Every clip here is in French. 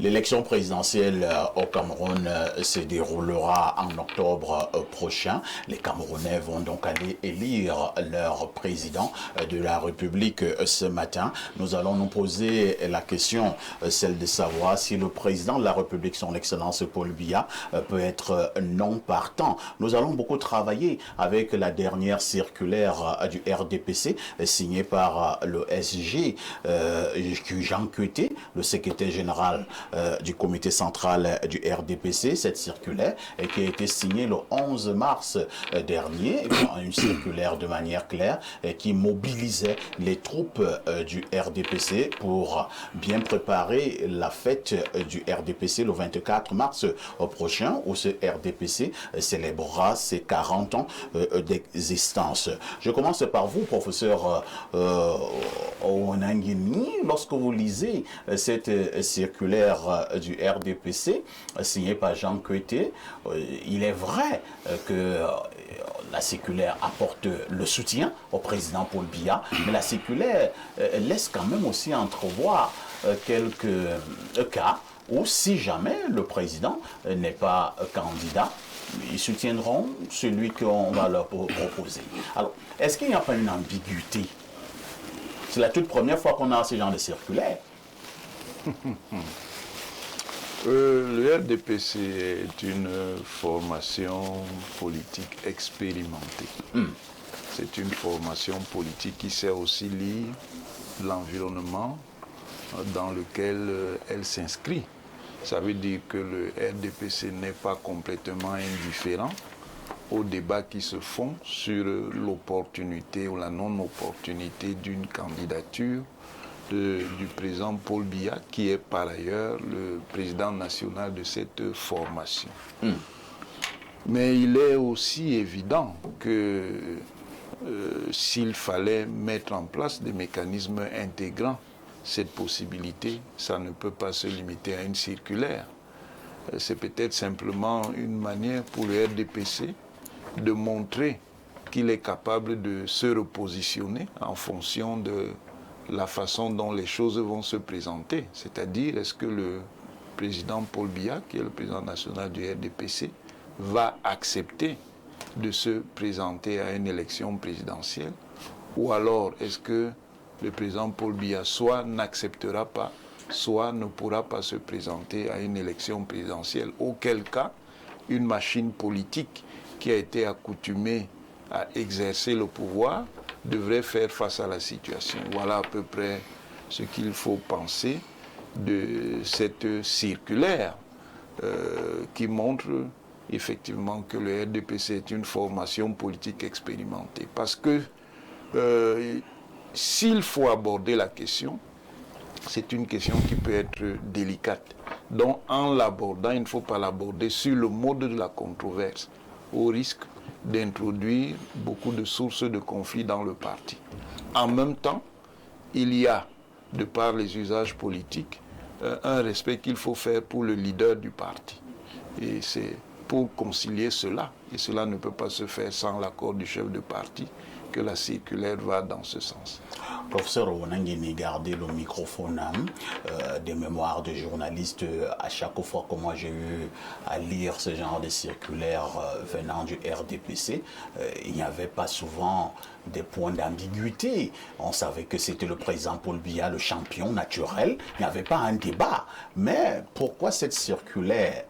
L'élection présidentielle au Cameroun se déroulera en octobre prochain. Les Camerounais vont donc aller élire leur président de la République ce matin. Nous allons nous poser la question, celle de savoir si le président de la République, son Excellence Paul Biya, peut être non partant. Nous allons beaucoup travailler avec la dernière circulaire du RDPC signée par le SG, Jean Kueté, le secrétaire général du comité central du RDPC, cette circulaire qui a été signée le 11 mars dernier, une circulaire de manière claire qui mobilisait les troupes du RDPC pour bien préparer la fête du RDPC le 24 mars prochain, où ce RDPC célébrera ses 40 ans d'existence. Je commence par vous, professeur Onangini. Lorsque vous lisez cette circulaire du RDPC signée par Jean Kueté, il est vrai que la circulaire apporte le soutien au président Paul Biya, mais la circulaire laisse quand même aussi entrevoir quelques cas où si jamais le président n'est pas candidat, ils soutiendront celui qu'on va leur proposer. Alors, est-ce qu'il n'y a pas une ambiguïté? C'est la toute première fois qu'on a ce genre de circulaire. Le RDPC est une formation politique expérimentée. C'est une formation politique qui sait aussi lire l'environnement dans lequel elle s'inscrit. Ça veut dire que le RDPC n'est pas complètement indifférent aux débats qui se font sur l'opportunité ou la non-opportunité d'une candidature du président Paul Biya, qui est par ailleurs le président national de cette formation. Mais il est aussi évident que s'il fallait mettre en place des mécanismes intégrant cette possibilité, ça ne peut pas se limiter à une circulaire. C'est peut-être simplement une manière pour le RDPC de montrer qu'il est capable de se repositionner en fonction de la façon dont les choses vont se présenter. C'est-à-dire, est-ce que le président Paul Biya, qui est le président national du RDPC, va accepter de se présenter à une élection présidentielle, ou alors est-ce que le président Paul Biya soit n'acceptera pas, soit ne pourra pas se présenter à une élection présidentielle, auquel cas une machine politique qui a été accoutumée à exercer le pouvoir devrait faire face à la situation. Voilà à peu près ce qu'il faut penser de cette circulaire qui montre effectivement que le RDPC est une formation politique expérimentée. Parce que s'il faut aborder la question, c'est une question qui peut être délicate. Donc en l'abordant, il ne faut pas l'aborder sur le mode de la controverse, au risque d'introduire beaucoup de sources de conflits dans le parti. En même temps, il y a, de par les usages politiques, un respect qu'il faut faire pour le leader du parti. Et c'est pour concilier cela, et cela ne peut pas se faire sans l'accord du chef de parti, que la circulaire va dans ce sens. Professeur Onangini, gardez le microphone des mémoires de journalistes. À chaque fois que moi j'ai eu à lire ce genre de circulaire venant du RDPC, il n'y avait pas souvent des points d'ambiguïté. On savait que c'était le président Paul Biya, le champion naturel. Il n'y avait pas un débat. Mais pourquoi cette circulaire?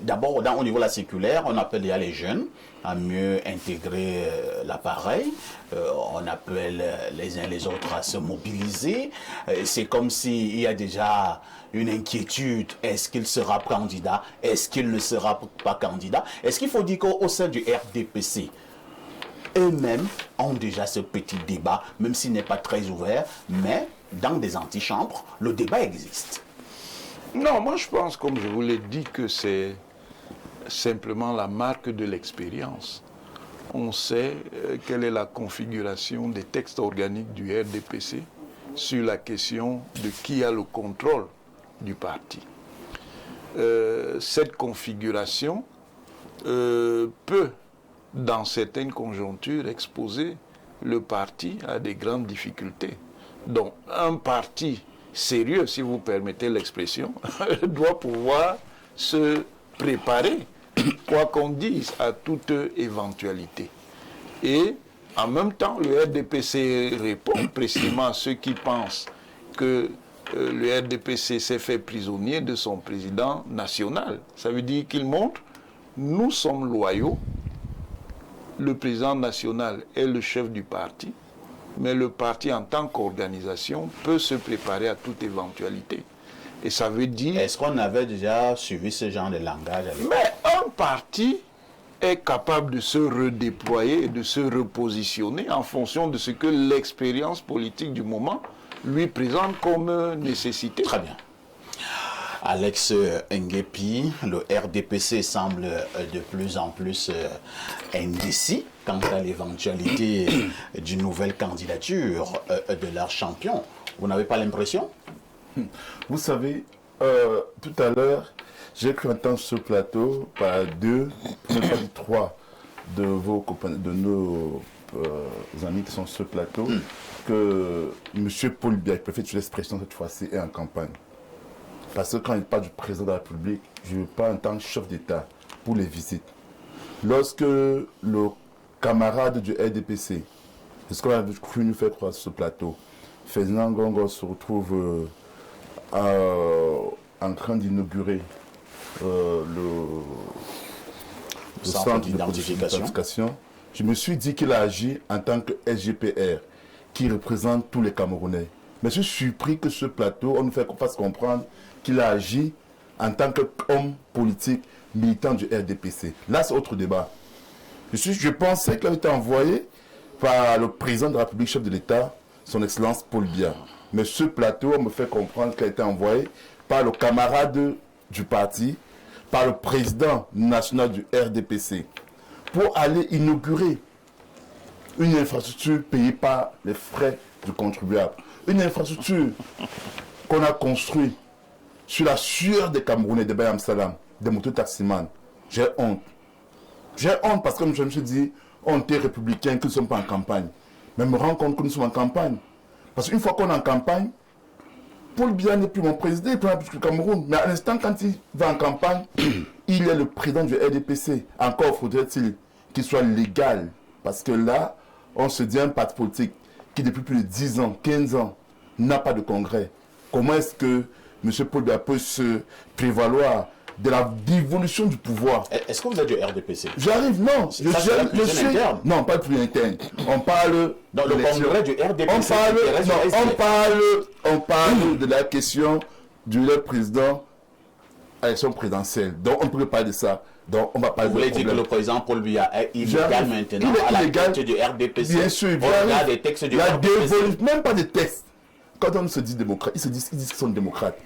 D'abord, au niveau de la circulaire, on appelle déjà les jeunes à mieux intégrer l'appareil. On appelle les uns les autres à se mobiliser. C'est comme s'il y a déjà une inquiétude. Est-ce qu'il sera candidat? Est-ce qu'il ne sera pas candidat? Est-ce qu'il faut dire qu'au sein du RDPC, eux-mêmes ont déjà ce petit débat, même s'il n'est pas très ouvert, mais dans des antichambres, le débat existe? Non, moi je pense, comme je vous l'ai dit, que c'est simplement la marque de l'expérience. On sait quelle est la configuration des textes organiques du RDPC sur la question de qui a le contrôle du parti. Cette configuration peut, dans certaines conjonctures, exposer le parti à des grandes difficultés. Donc, un parti sérieux, si vous permettez l'expression, doit pouvoir se préparer, quoi qu'on dise, à toute éventualité. Et en même temps, le RDPC répond précisément à ceux qui pensent que le RDPC s'est fait prisonnier de son président national. Ça veut dire qu'il montre, nous sommes loyaux, le président national est le chef du parti, mais le parti en tant qu'organisation peut se préparer à toute éventualité. Et ça veut dire... Est-ce qu'on avait déjà suivi ce genre de langage? Mais un parti est capable de se redéployer et de se repositionner en fonction de ce que l'expérience politique du moment lui présente comme nécessité. Très bien. Alex Nguepi, le RDPC semble de plus en plus indécis quant à l'éventualité d'une nouvelle candidature de leur champion. Vous n'avez pas l'impression? Vous savez, tout à l'heure, j'ai cru entendre sur ce plateau par deux, pour ne pas dire trois, de vos copains, de nos amis qui sont sur ce plateau, que M. Paul Biya, je préfère l'expression cette fois-ci, est en campagne. Parce que quand il parle du président de la République, je ne veux pas en tant que chef d'État pour les visites. Lorsque le camarade du RDPC, c'est ce qu'on a cru nous faire croire sur ce plateau, Ferdinand Ngongo se retrouve en train d'inaugurer le centre d'identification, je me suis dit qu'il a agi en tant que SGPR, qui représente tous les Camerounais. Mais je suis surpris que ce plateau, on nous fasse comprendre qu'il a agi en tant qu'homme politique militant du RDPC. Là, c'est autre débat. Je pensais qu'il avait été envoyé par le président de la République, chef de l'État, son Excellence Paul Biya. Mais ce plateau, on me fait comprendre qu'il a été envoyé par le camarade du parti, par le président national du RDPC, pour aller inaugurer une infrastructure payée par les frais du contribuable. Une infrastructure qu'on a construite sur la sueur des Camerounais, des Bayam Salam, des mototaximans. J'ai honte. J'ai honte parce que je me suis dit, on est républicains, que nous ne sommes pas en campagne. Mais je me rends compte que nous sommes en campagne. Parce qu'une fois qu'on est en campagne, Paul Biya n'est plus mon président, il prend plus que le Cameroun. Mais à l'instant, quand il va en campagne, il est le président du RDPC. Encore faudrait-il qu'il soit légal. Parce que là, on se dit un parti politique qui depuis plus de 10 ans, 15 ans, n'a pas de congrès. Comment est-ce que M. Paul Biya peut se prévaloir de la dévolution du pouvoir? Est-ce que vous êtes du RDPC? J'arrive, non. Je suis interne. Non, pas de plus interne. On parle dans le congrès du RDPC. On parle de la question du président à l'élection présidentielle. Donc on ne peut pas parler de ça. Donc on va parler. Vous voulez dire que le président Paul Biya est illégal maintenant à la tête du RDPC? Bien sûr. Au-delà des textes du RDPC. Même pas des textes. Quand on se dit démocrate, ils disent qu'ils sont démocrates.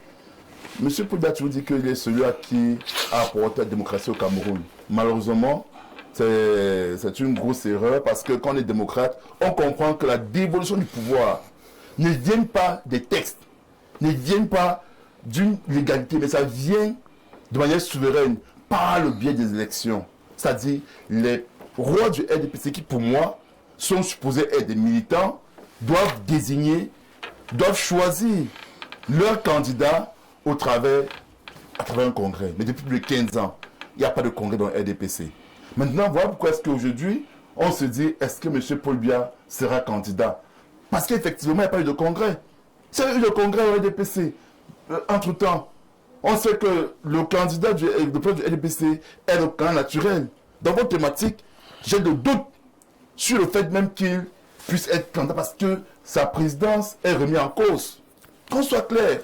Monsieur Paul Biya toujours dit qu'il est celui qui a apporté la démocratie au Cameroun. Malheureusement, c'est une grosse erreur parce que quand on est démocrate, on comprend que la dévolution du pouvoir ne vient pas des textes, ne vient pas d'une légalité, mais ça vient de manière souveraine par le biais des élections. C'est-à-dire les rois du RDPC qui, pour moi, sont supposés être des militants, doivent désigner, doivent choisir leur candidat à travers un congrès. Mais depuis plus de 15 ans, il n'y a pas de congrès dans le RDPC. Maintenant, voilà pourquoi est-ce qu'aujourd'hui, on se dit, est-ce que M. Paul Biya sera candidat? Parce qu'effectivement, il n'y a pas eu de congrès. S'il y a eu de congrès au RDPC, entre-temps, on sait que le candidat du RDPC est le candidat naturel. Dans votre thématique, j'ai de doutes sur le fait même qu'il puisse être candidat parce que sa présidence est remise en cause. Qu'on soit clair.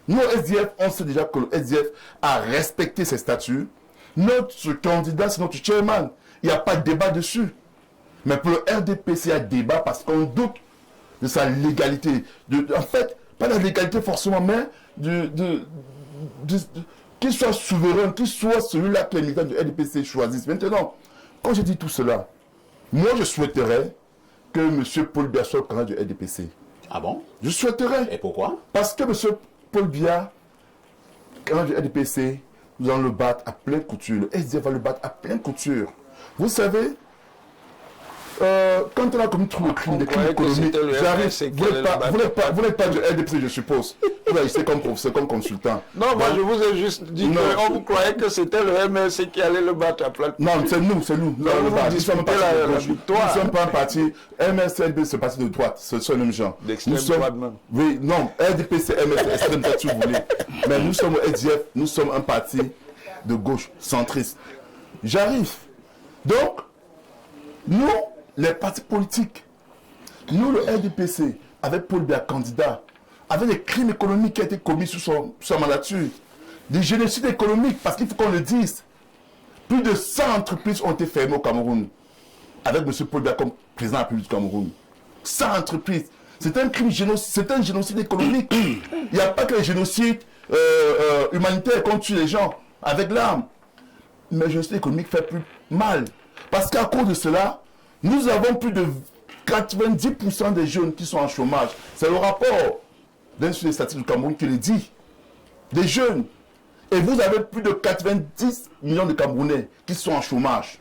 Nous, au SDF, on sait déjà que le SDF a respecté ses statuts. Notre candidat, c'est notre chairman. Il n'y a pas de débat dessus. Mais pour le RDPC, il y a débat parce qu'on doute de sa légalité. En fait, pas de la légalité forcément, mais qu'il soit souverain, qu'il soit celui-là que les militants du RDPC choisissent. Maintenant, quand je dis tout cela, moi, je souhaiterais que M. Paul Biya soit le candidat du RDPC. Ah bon? Je souhaiterais. Et pourquoi? Parce que M. Paul Biya, quand du RDPC, nous allons le battre à pleine couture. Le SDF va le battre à pleine couture. Vous savez, quand on a commis tout le crime, des crimes économiques, j'arrive, vous n'êtes pas du LDPC, je suppose. Vous agissez comme professeur, comme consultant. Non, moi je vous ai juste dit qu'on vous croyait que c'était le MLC qui allait le battre à plat. Non, c'est nous. Nous ne sommes pas un parti. MLC, LDPC, c'est parti de droite, ce sont les mêmes gens. D'extrême droite même. Oui, non, LDPC, MLC, extrême droite si vous voulez. Mais nous sommes au SDF, nous sommes un parti de gauche, centriste. J'arrive. Donc, nous, les partis politiques, nous, le RDPC, avec Paul Biya candidat, avec les crimes économiques qui ont été commis sous sa mandature, des génocides économiques, parce qu'il faut qu'on le dise, plus de 100 entreprises ont été fermées au Cameroun, avec M. Paul Biya comme président de la République du Cameroun. 100 entreprises. C'est un crime génocide, c'est un génocide économique. Il n'y a pas que les génocides humanitaires qu'on tue les gens avec l'arme. Mais le génocide économique fait plus mal. Parce qu'à cause de cela, nous avons plus de 90% des jeunes qui sont en chômage. C'est le rapport d'Institut des statistiques du Cameroun qui le dit. Des jeunes. Et vous avez plus de 90 millions de Camerounais qui sont en chômage.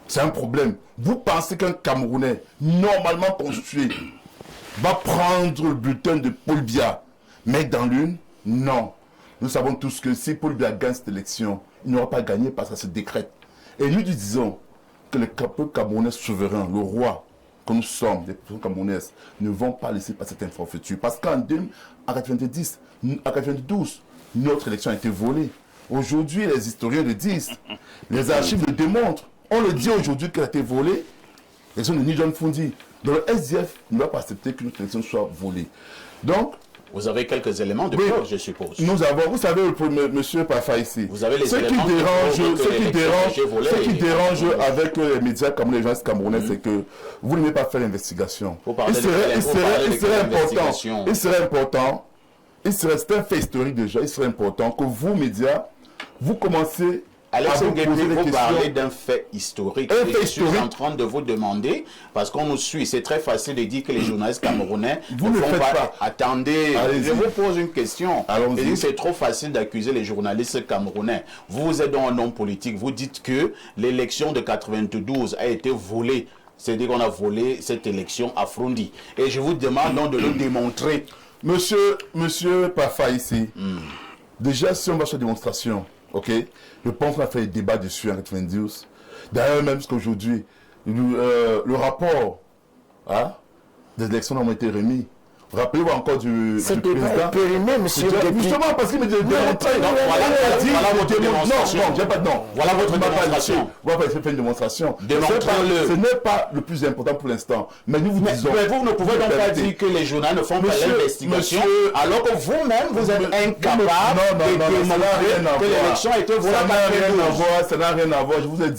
C'est un problème. Vous pensez qu'un Camerounais normalement constitué va prendre le bulletin de Paul Biya, mettre dans l'une? Non. Nous savons tous que si Paul Biya gagne cette élection, il n'aura pas gagné parce que ça se décrète. Et nous disons que le peuple camerounais souverain, le roi que nous sommes, les personnes camerounaises, ne vont pas laisser passer cette infrastructure. Parce qu'en 90, à 92, notre élection a été volée. Aujourd'hui, les historiens le disent. Les archives le démontrent. On le dit aujourd'hui qu'elle a été volée. L'élection de Ni John Fundi. Donc le SDF ne va pas accepter que notre élection soit volée. Donc, vous avez quelques éléments de preuve, je suppose. Nous avons, vous savez, monsieur Pafa ici. Vous avez les ce éléments qui dérange avec les médias comme les gens camerounais, c'est que vous n'aimez pas faire l'investigation. C'est un fait historique déjà, il serait important que vous, médias, vous commencez Alex Nguepi, vous parlez d'un fait historique. Je suis en train de vous demander, parce qu'on nous suit, c'est très facile de dire que les journalistes camerounais vous ne faites pas. Attendez, je vous pose une question. C'est trop facile d'accuser les journalistes camerounais. Vous êtes donc un homme politique, vous dites que l'élection de 92 a été volée. C'est-à-dire qu'on a volé cette élection à Frondi. Et je vous demande donc de le démontrer. Monsieur Pafa ici, déjà si on va sur démonstration, ok, je pense qu'on a fait des débats dessus en 92. D'ailleurs, même parce qu'aujourd'hui, le rapport des élections ont été remis. Rappelez-vous encore du président. Périmé, monsieur. Justement, parce qu'il me dit démontrer. Voilà votre démonstration. Voilà votre démonstration. Voilà, il fait une démonstration. Ce n'est pas le plus important pour l'instant. Mais nous vous disons. Mais vous ne pouvez donc pas dire que les journalistes ne font pas l'investigation, alors que vous-même, vous êtes incapable de démontrer que l'élection a été volée. Ça n'a rien à voir. Je vous ai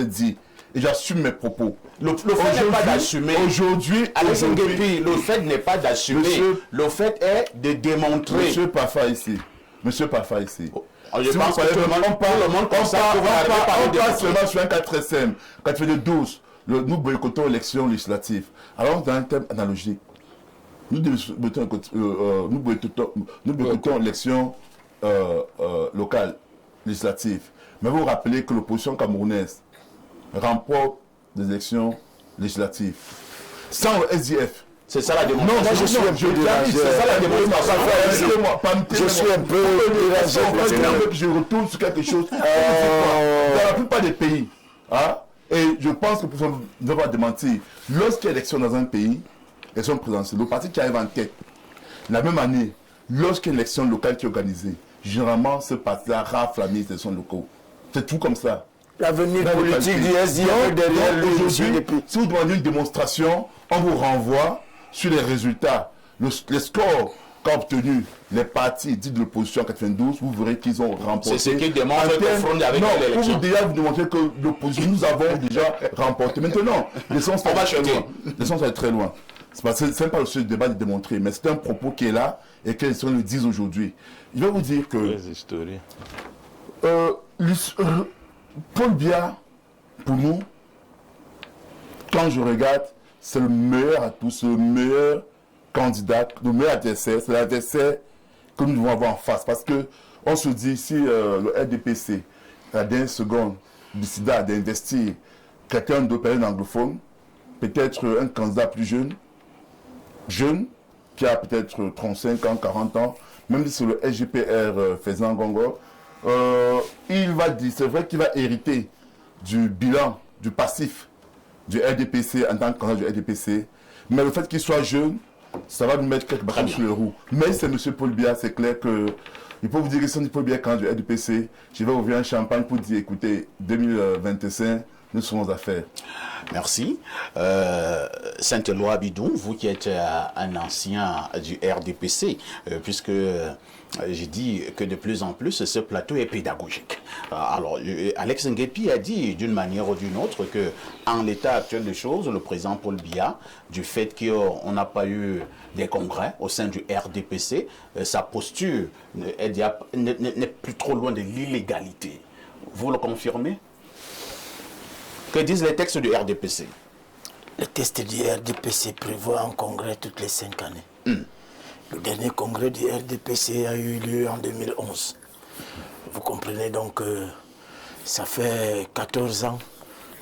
dit. Et j'assume mes propos. Le fait n'est pas d'assumer. Aujourd'hui, le fait n'est pas d'assumer. Le fait est de démontrer. Monsieur Pafa ici. Je pense que tout le monde parle seulement sur un cas très simple. Quand tu fais de 12, nous boycottons l'élection législative. Alors, dans un thème analogique, nous boycottons l'élection locale, législative. Mais vous vous rappelez que l'opposition camerounaise remporte des élections législatives sans le SDF. C'est ça la démonstration. Non, moi je suis un peu dérangé. C'est ça la démonstration. Je suis un peu dérangé. Je retourne sur quelque chose. Dans la plupart des pays, et je pense que pour ne pas démentir, lorsqu'il y a élection dans un pays, élection présidentielle, le parti qui arrive en tête, la même année, lorsqu'il y a une élection locale qui est organisée, généralement ce parti-là rafle les élections locales. C'est tout comme ça. L'avenir politique du SDF derrière lui. Si vous demandez une démonstration, on vous renvoie sur les résultats, les scores qu'a obtenu les partis dits de l'opposition en 92, vous verrez qu'ils ont remporté. C'est ce qui démontre que Frondi avec l'élection. Pour vous déjà vous démontrer que l'opposition, nous avons déjà remporté. Maintenant, les sens sont très loin. Ce n'est pas le débat de démontrer, mais c'est un propos qui est là et que les historiens le disent aujourd'hui. Je vais vous dire que... Les historiens. Paul Biya, pour nous, quand je regarde, c'est le meilleur à tous, le meilleur candidat, le meilleur adversaire, c'est l'adversaire que nous devons avoir en face. Parce que on se dit, si le RDPC, à la dernière seconde, décida d'investir quelqu'un de pays anglophone, peut-être un candidat plus jeune, qui a peut-être 35 ans, 40 ans, même si c'est le SGPR Faisan Gongo, il va dire, c'est vrai qu'il va hériter du bilan, du passif du RDPC en tant que candidat du RDPC, mais le fait qu'il soit jeune, ça va nous mettre quelques bâtons sur les roues. Mais c'est M. Paul Biya, c'est clair que il peut vous dire que si on dit Paul Biya candidat du RDPC, je vais ouvrir un champagne pour dire, écoutez, 2025, nous serons à faire. Merci. Saint-Éloi Abidou, vous qui êtes un ancien du RDPC, puisque j'ai dit que de plus en plus ce plateau est pédagogique. Alors, Alex Nguepi a dit d'une manière ou d'une autre que, en l'état actuel des choses, le président Paul Biya, du fait qu'on n'a pas eu des congrès au sein du RDPC, sa posture n'est plus trop loin de l'illégalité. Vous le confirmez? Que disent les textes du RDPC? Les textes du RDPC prévoient un congrès toutes les 5 années. Le dernier congrès du RDPC a eu lieu en 2011. Vous comprenez donc que ça fait 14 ans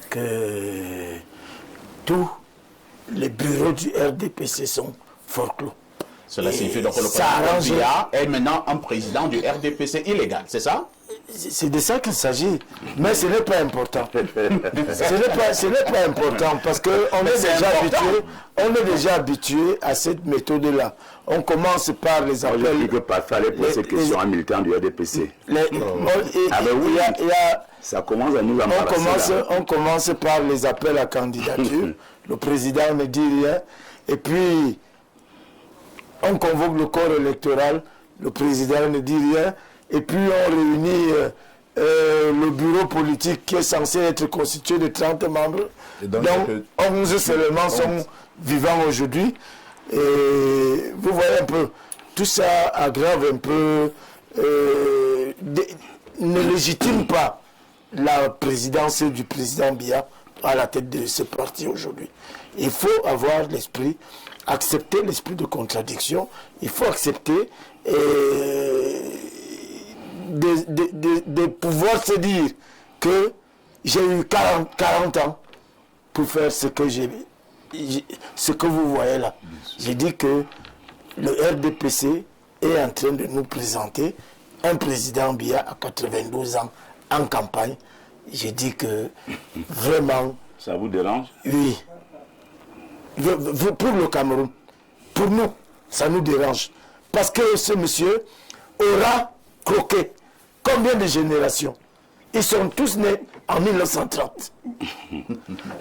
que tous les bureaux du RDPC sont fort clos. Cela signifie donc que le président Biya est maintenant un président du RDPC illégal, c'est ça? C'est de ça qu'il s'agit, mais ce n'est pas important. Ce n'est pas important parce qu'on est déjà habitué à cette méthode-là. On commence par les appels. Je dis que parfois les poser cette question à un militant du RDPC. Ça commence à nous embarrasser. On commence par les appels à candidature. Le président ne dit rien. Et puis, on convoque le corps électoral. Le président ne dit rien. Et puis on réunit le bureau politique qui est censé être constitué de 30 membres. Donc 11 seulement sont vivants aujourd'hui. Et vous voyez un peu, tout ça aggrave un peu, ne légitime pas la présidence du président Biya à la tête de ce parti aujourd'hui. Il faut avoir l'esprit, accepter l'esprit de contradiction, il faut accepter de pouvoir se dire que j'ai eu 40 ans pour faire ce que vous voyez là. J'ai dit que le RDPC est en train de nous présenter un président Biya à 92 ans en campagne. J'ai dit que vraiment... Ça vous dérange? Oui. Pour le Cameroun, pour nous, ça nous dérange. Parce que ce monsieur aura croqué combien de générations? Ils sont tous nés en 1930.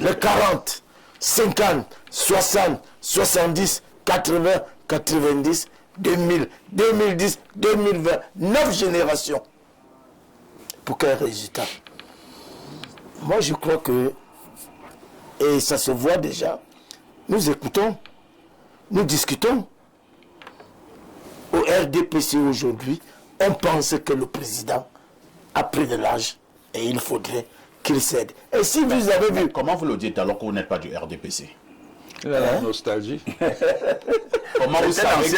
Les 40, 50, 60, 70, 80, 90, 2000, 2010, 2020, 9 générations. Pour quel résultat? Moi, je crois que, et ça se voit déjà, nous écoutons, nous discutons. Au RDPC aujourd'hui, on pense que le président a pris de l'âge et il faudrait qu'il cède. Et si vous avez vu... Comment vous le dites alors que vous n'êtes pas du RDPC? La nostalgie. Comment vous savez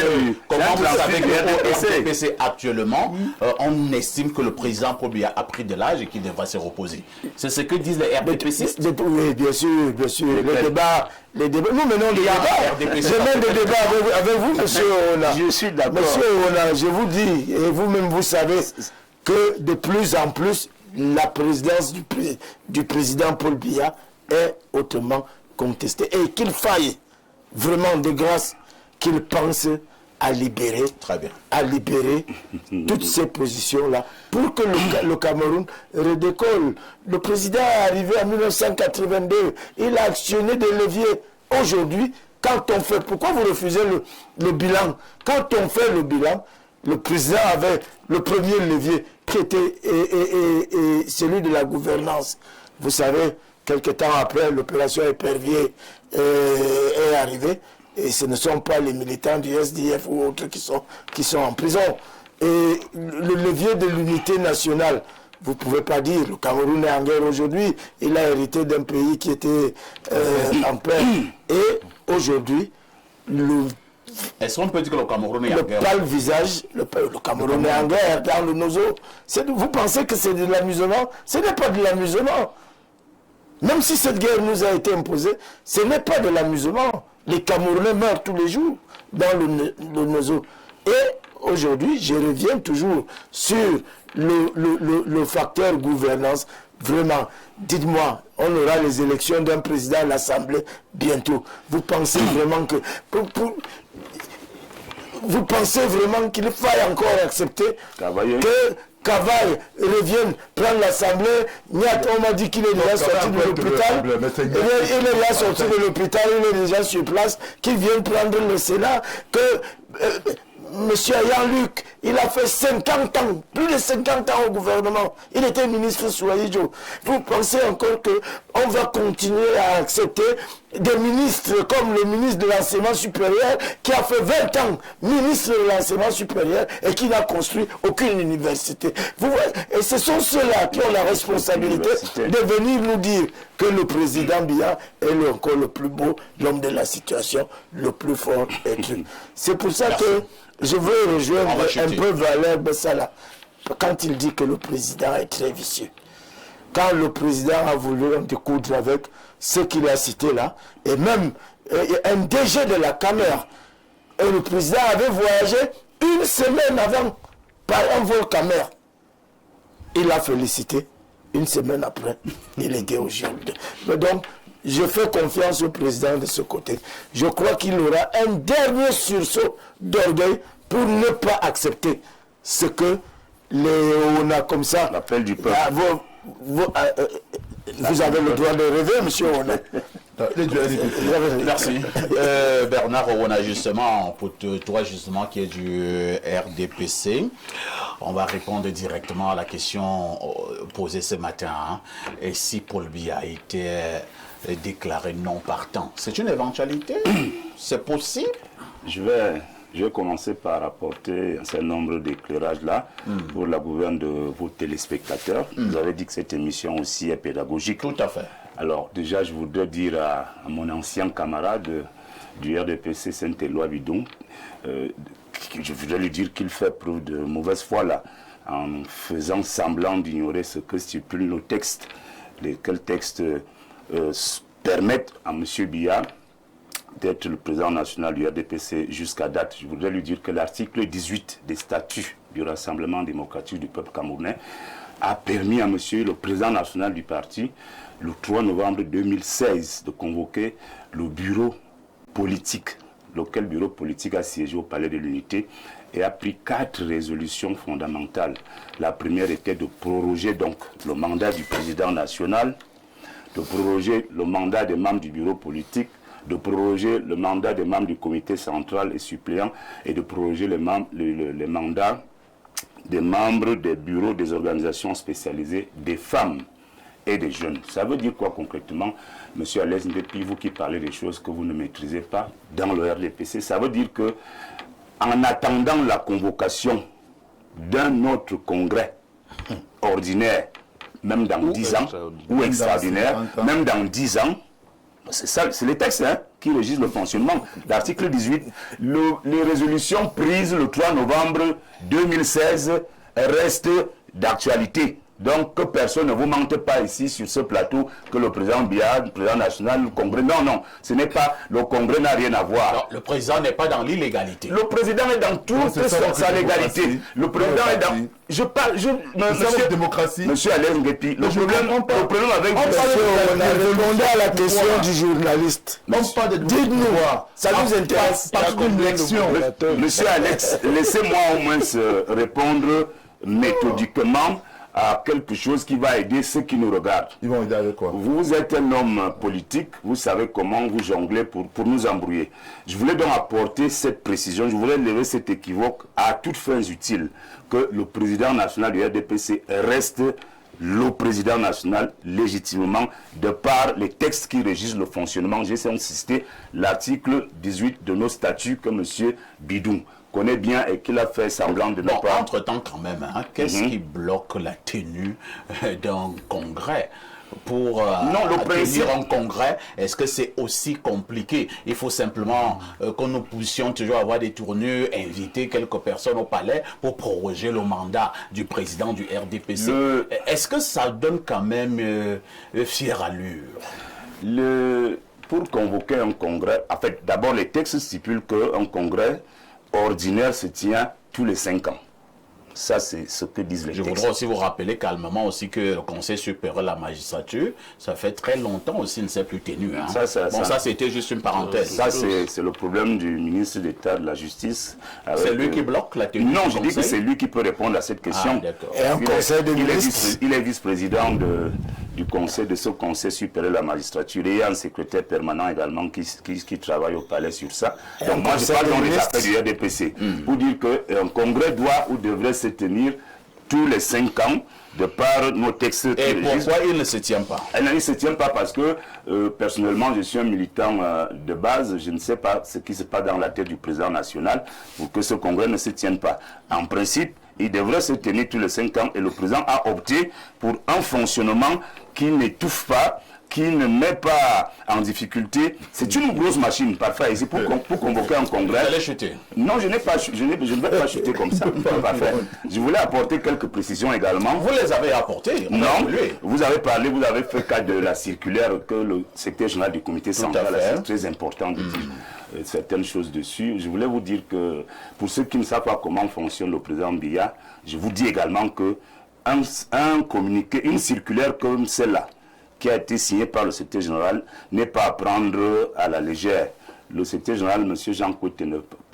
que le RDPC actuellement, on estime que le président Paul Biya a pris de l'âge et qu'il devra se reposer? C'est ce que disent les RDPC? Oui, bien sûr, bien sûr. Les débats, nous menons des débats. Je mène des débats avec vous, monsieur Ona. Je suis d'accord. Monsieur Ona, je vous dis, et vous-même vous savez, que de plus en plus, la présidence du président Paul Biya est hautement contestée. Et qu'il faille vraiment de grâce qu'il pense à libérer, toutes ces positions-là pour que le Cameroun redécolle. Le président est arrivé en 1982, il a actionné des leviers. Aujourd'hui, quand on fait, pourquoi vous refusez le bilan? Quand on fait le bilan, le président avait le premier levier qui était celui de la gouvernance. Vous savez, quelque temps après, l'opération Épervier est arrivée. Et ce ne sont pas les militants du SDF ou autres qui sont en prison. Et le levier de l'unité nationale, vous ne pouvez pas dire, le Cameroun est en guerre aujourd'hui, il a hérité d'un pays qui était en paix. Et aujourd'hui, est-ce qu'on peut dire que le Cameroun est en guerre? Le visage, le Cameroun est en guerre dans le nozo. Vous pensez que c'est de l'amusement? Ce n'est pas de l'amusement. Même si cette guerre nous a été imposée, ce n'est pas de l'amusement. Les Camerounais meurent tous les jours dans le Nozo. Et aujourd'hui, je reviens toujours sur le facteur gouvernance. Vraiment, dites-moi, on aura les élections d'un président à l'Assemblée bientôt. Vous pensez vraiment que... Vous pensez vraiment qu'il faille encore accepter que Cavaille revienne prendre l'Assemblée? On m'a dit qu'il est déjà sorti de l'hôpital. Il est déjà sorti de l'hôpital, il est déjà sur place, qu'il vienne prendre le Sénat, que... Monsieur Jean-Luc, il a fait 50 ans, plus de 50 ans au gouvernement. Il était ministre sous Aïdjo. Vous pensez encore qu'on va continuer à accepter des ministres comme le ministre de l'enseignement supérieur qui a fait 20 ans ministre de l'enseignement supérieur et qui n'a construit aucune université. Vous voyez, et ce sont ceux-là qui ont la responsabilité de venir nous dire que le président Biya est encore le plus beau, l'homme de la situation, le plus fort être. C'est pour ça que je veux rejoindre un peu Valère Bessala quand il dit que le président est très vicieux. Quand le président a voulu en découdre avec ce qu'il a cité là, et même un DG de la Camer, et le président avait voyagé une semaine avant par un vol Camer. Il l'a félicité. Une semaine après, il était au GIE2. Donc, je fais confiance au président de ce côté. Je crois qu'il aura un dernier sursaut d'orgueil pour ne pas accepter ce que on a comme ça. L'appel du peuple. Vous avez le droit de rêver, monsieur Ona. Merci. Bernard Owona, justement, pour toi, justement, qui est du RDPC, on va répondre directement à la question posée ce matin. Hein. Et si Paul Biya a été déclaré non partant, c'est une éventualité? C'est possible? Je vais commencer par apporter un certain nombre d'éclairages là pour la gouverne de vos téléspectateurs. Vous avez dit que cette émission aussi est pédagogique. Tout à fait. Alors déjà, je voudrais dire à mon ancien camarade du RDPC, Saint-Éloi Bidon, je voudrais lui dire qu'il fait preuve de mauvaise foi là, en faisant semblant d'ignorer ce que stipulent nos textes, lesquels textes permettent à M. Biya d'être le président national du RDPC jusqu'à date. Je voudrais lui dire que l'article 18 des statuts du Rassemblement démocratique du peuple camerounais a permis à monsieur le président national du parti, le 3 novembre 2016, de convoquer le bureau politique, lequel bureau politique a siégé au Palais de l'Unité et a pris 4 résolutions fondamentales. La première était de proroger donc le mandat du président national, de proroger le mandat des membres du bureau politique, de proroger le mandat des membres du comité central et suppléant et de proroger les mandats des membres des bureaux des organisations spécialisées des femmes et des jeunes. Ça veut dire quoi concrètement, monsieur Alex Ndepi, vous qui parlez des choses que vous ne maîtrisez pas dans le RDPC? Ça veut dire que en attendant la convocation d'un autre congrès ordinaire, même dans 10 ans, ou extraordinaire, même dans 10 ans, c'est ça, c'est les textes qui régissent le fonctionnement. L'article 18, les résolutions prises le 3 novembre 2016 restent d'actualité. Donc que personne ne vous mente pas ici sur ce plateau que le président Biya, le président national, le Congrès. Non, non, ce n'est pas, le Congrès n'a rien à voir. Non, le président n'est pas dans l'illégalité. Le président est dans toute sa légalité. Le président est dans... Je parle... Monsieur Alain Ngepi, le problème avec... On a répondu à la question du journaliste. Dites-nous, ça nous intéresse. Monsieur Alex, laissez-moi au moins répondre méthodiquement à quelque chose qui va aider ceux qui nous regardent. Ils vont aider avec quoi? Vous êtes un homme politique, vous savez comment vous jonglez pour nous embrouiller. Je voulais donc apporter cette précision, je voulais lever cet équivoque à toutes fins utiles, que le président national du RDPC reste le président national légitimement de par les textes qui régissent le fonctionnement. J'ai insisté l'article 18 de nos statuts que M. Bidou connaît bien et qu'il a fait semblant de ne pas... Entre-temps quand même, hein, qu'est-ce qui bloque la tenue d'un congrès pour tenir un congrès, est-ce que c'est aussi compliqué? Il faut simplement que nous puissions toujours avoir des tournures, inviter quelques personnes au palais pour proroger le mandat du président du RDPC. Est-ce que ça donne quand même fière allure? Pour convoquer un congrès, en fait, d'abord les textes stipulent qu'un congrès ordinaire se tient tous les 5 ans. Ça, c'est ce que disent les textes. Je voudrais aussi vous rappeler calmement aussi que le Conseil supérieur de la magistrature, ça fait très longtemps aussi, ne s'est plus tenu. Hein. Ça c'était juste une parenthèse. Ça, c'est le problème du ministre d'État de la Justice. C'est lui qui bloque la tenue Non, du je Conseil? dis que c'est lui qui peut répondre à cette question. Et un conseil de ministres. Il est vice-président du conseil, de ce Conseil supérieur de la magistrature. Et il y a un secrétaire permanent également qui travaille au palais sur ça. Donc moi, je parle dans les affaires du RDPC. Pour dire qu'un congrès doit ou devrait se tenir tous les 5 ans de par nos textes. Et pourquoi il ne se tient pas? Il ne se tient pas parce que personnellement je suis un militant de base, je ne sais pas ce qui se passe dans la tête du président national pour que ce congrès ne se tienne pas. En principe, il devrait se tenir tous les 5 ans et le président a opté pour un fonctionnement qui n'étouffe pas, qui ne met pas en difficulté. C'est une grosse machine, parfois, ici, pour convoquer un congrès. Vous allez chuter? Non, je ne vais pas chuter comme ça. Parfait. Je voulais apporter quelques précisions également. Vous les avez apportées? Non, vous avez parlé, vous avez fait cas de la circulaire que le secrétaire général du comité central a. C'est très important de dire certaines choses dessus. Je voulais vous dire que, pour ceux qui ne savent pas comment fonctionne le président Biya, je vous dis également que un communiqué, une circulaire comme celle-là, qui a été signé par le secrétaire général, n'est pas à prendre à la légère. Le secrétaire général, M. Jean Couette,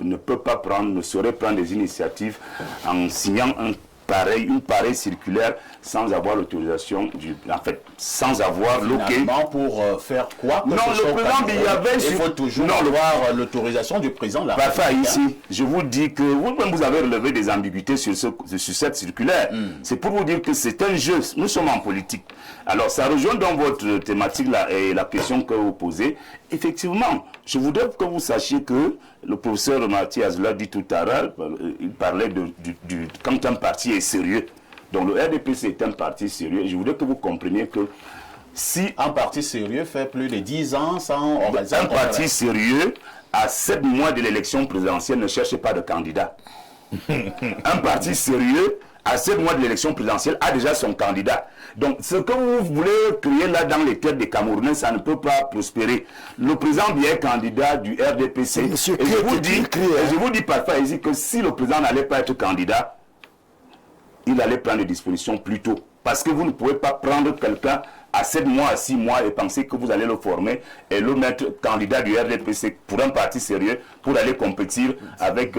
ne peut pas prendre, ne saurait prendre des initiatives en signant une pareille circulaire sans avoir l'autorisation en fait, sans avoir l'OK. Pour faire quoi? Non, le président Biya, il faut toujours avoir l'autorisation du président de la République. Ici, je vous dis que vous-même, vous avez relevé des ambiguïtés sur cette circulaire. C'est pour vous dire que c'est un jeu. Nous sommes en politique. Alors, ça rejoint dans votre thématique là, et la question que vous posez. Effectivement, je voudrais que vous sachiez que le professeur Mathias l'a dit tout à l'heure, il parlait quand un parti est sérieux. Donc le RDPC est un parti sérieux. Et je voudrais que vous compreniez que si un parti sérieux fait plus de 10 ans sans organiser un parti sérieux, à 7 mois de l'élection présidentielle, ne cherche pas de candidat. Un parti sérieux, à 7 mois de l'élection présidentielle, a déjà son candidat. Donc, ce que vous voulez créer là dans les têtes des Camerounais, ça ne peut pas prospérer. Le président Biya est candidat du RDPC. Et je vous dis parfois ici que si le président n'allait pas être candidat, il allait prendre des dispositions plus tôt. Parce que vous ne pouvez pas prendre quelqu'un à 7 mois, à 6 mois et penser que vous allez le former et le mettre candidat du RDPC pour un parti sérieux pour aller compétir avec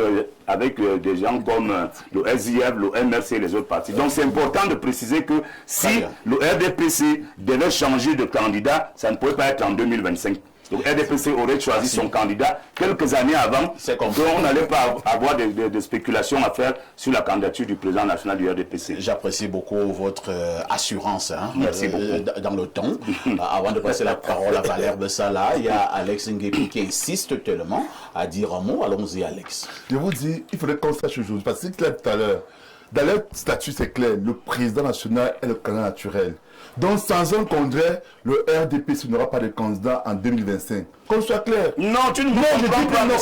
des gens comme le SIF, le MRC et les autres partis. Donc c'est important de préciser que si le RDPC devait changer de candidat, ça ne pouvait pas être en 2025. Donc RDPC aurait choisi son candidat quelques années avant, donc on n'allait pas avoir de spéculations à faire sur la candidature du président national du RDPC. J'apprécie beaucoup votre assurance Merci beaucoup. Dans le ton. Avant de passer la parole à Valère Bessala, il y a Alex Nguepi qui insiste tellement à dire un mot. Allons-y, Alex. Je vous dis, il faudrait qu'on sache aujourd'hui, parce que c'est clair tout à l'heure, dans leur statut c'est clair, le président national est le candidat naturel. Donc, sans un congrès, le RDPC n'aura pas de candidat en 2025. Qu'on soit clair. Non, tu ne comprends pas. Non,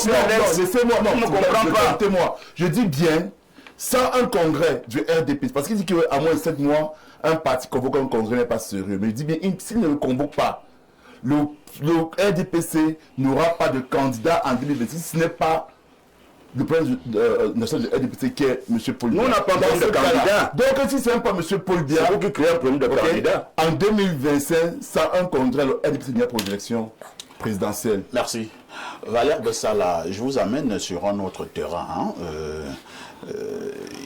laissez-moi, tu ne comprends pas. Écoutez-moi. Je dis bien, sans un congrès du RDPC, parce qu'il dit qu'à moins de 7 mois, un parti convoque un congrès n'est pas sérieux. Mais je dis bien, s'il ne le convoque pas, le RDPC n'aura pas de candidat en 2026. Ce n'est pas le président national du RDPC qui est M. Paul Biya. Nous, on n'a pas de candidat. Donc, si ce n'est pas M. Paul Biya, c'est vous qui créez un problème de candidat. En 2025, sans un congrès, le RDPC n'y a pas d'élection présidentielle. Merci. Valère Bessala, je vous amène sur un autre terrain.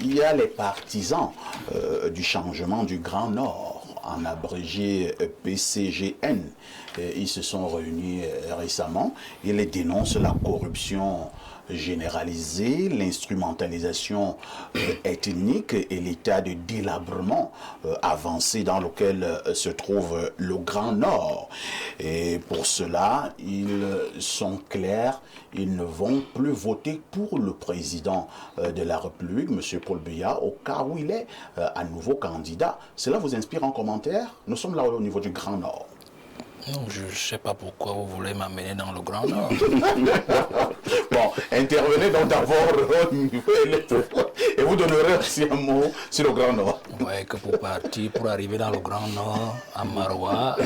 Il y a les partisans du changement du Grand Nord, en abrégé PCGN. Ils se sont réunis récemment. Ils dénoncent la corruption généralisée, l'instrumentalisation ethnique et l'état de délabrement avancé dans lequel se trouve le Grand Nord. Et pour cela, ils sont clairs, ils ne vont plus voter pour le président de la République, M. Paul Biya, au cas où il est à nouveau candidat. Cela vous inspire en commentaire? Nous sommes là au niveau du Grand Nord. Non, je ne sais pas pourquoi vous voulez m'amener dans le Grand Nord. Bon, intervenez donc d'abord au niveau électoral et vous donnerez aussi un mot sur le Grand Nord. Ouais, que pour arriver dans le Grand Nord, à Maroua,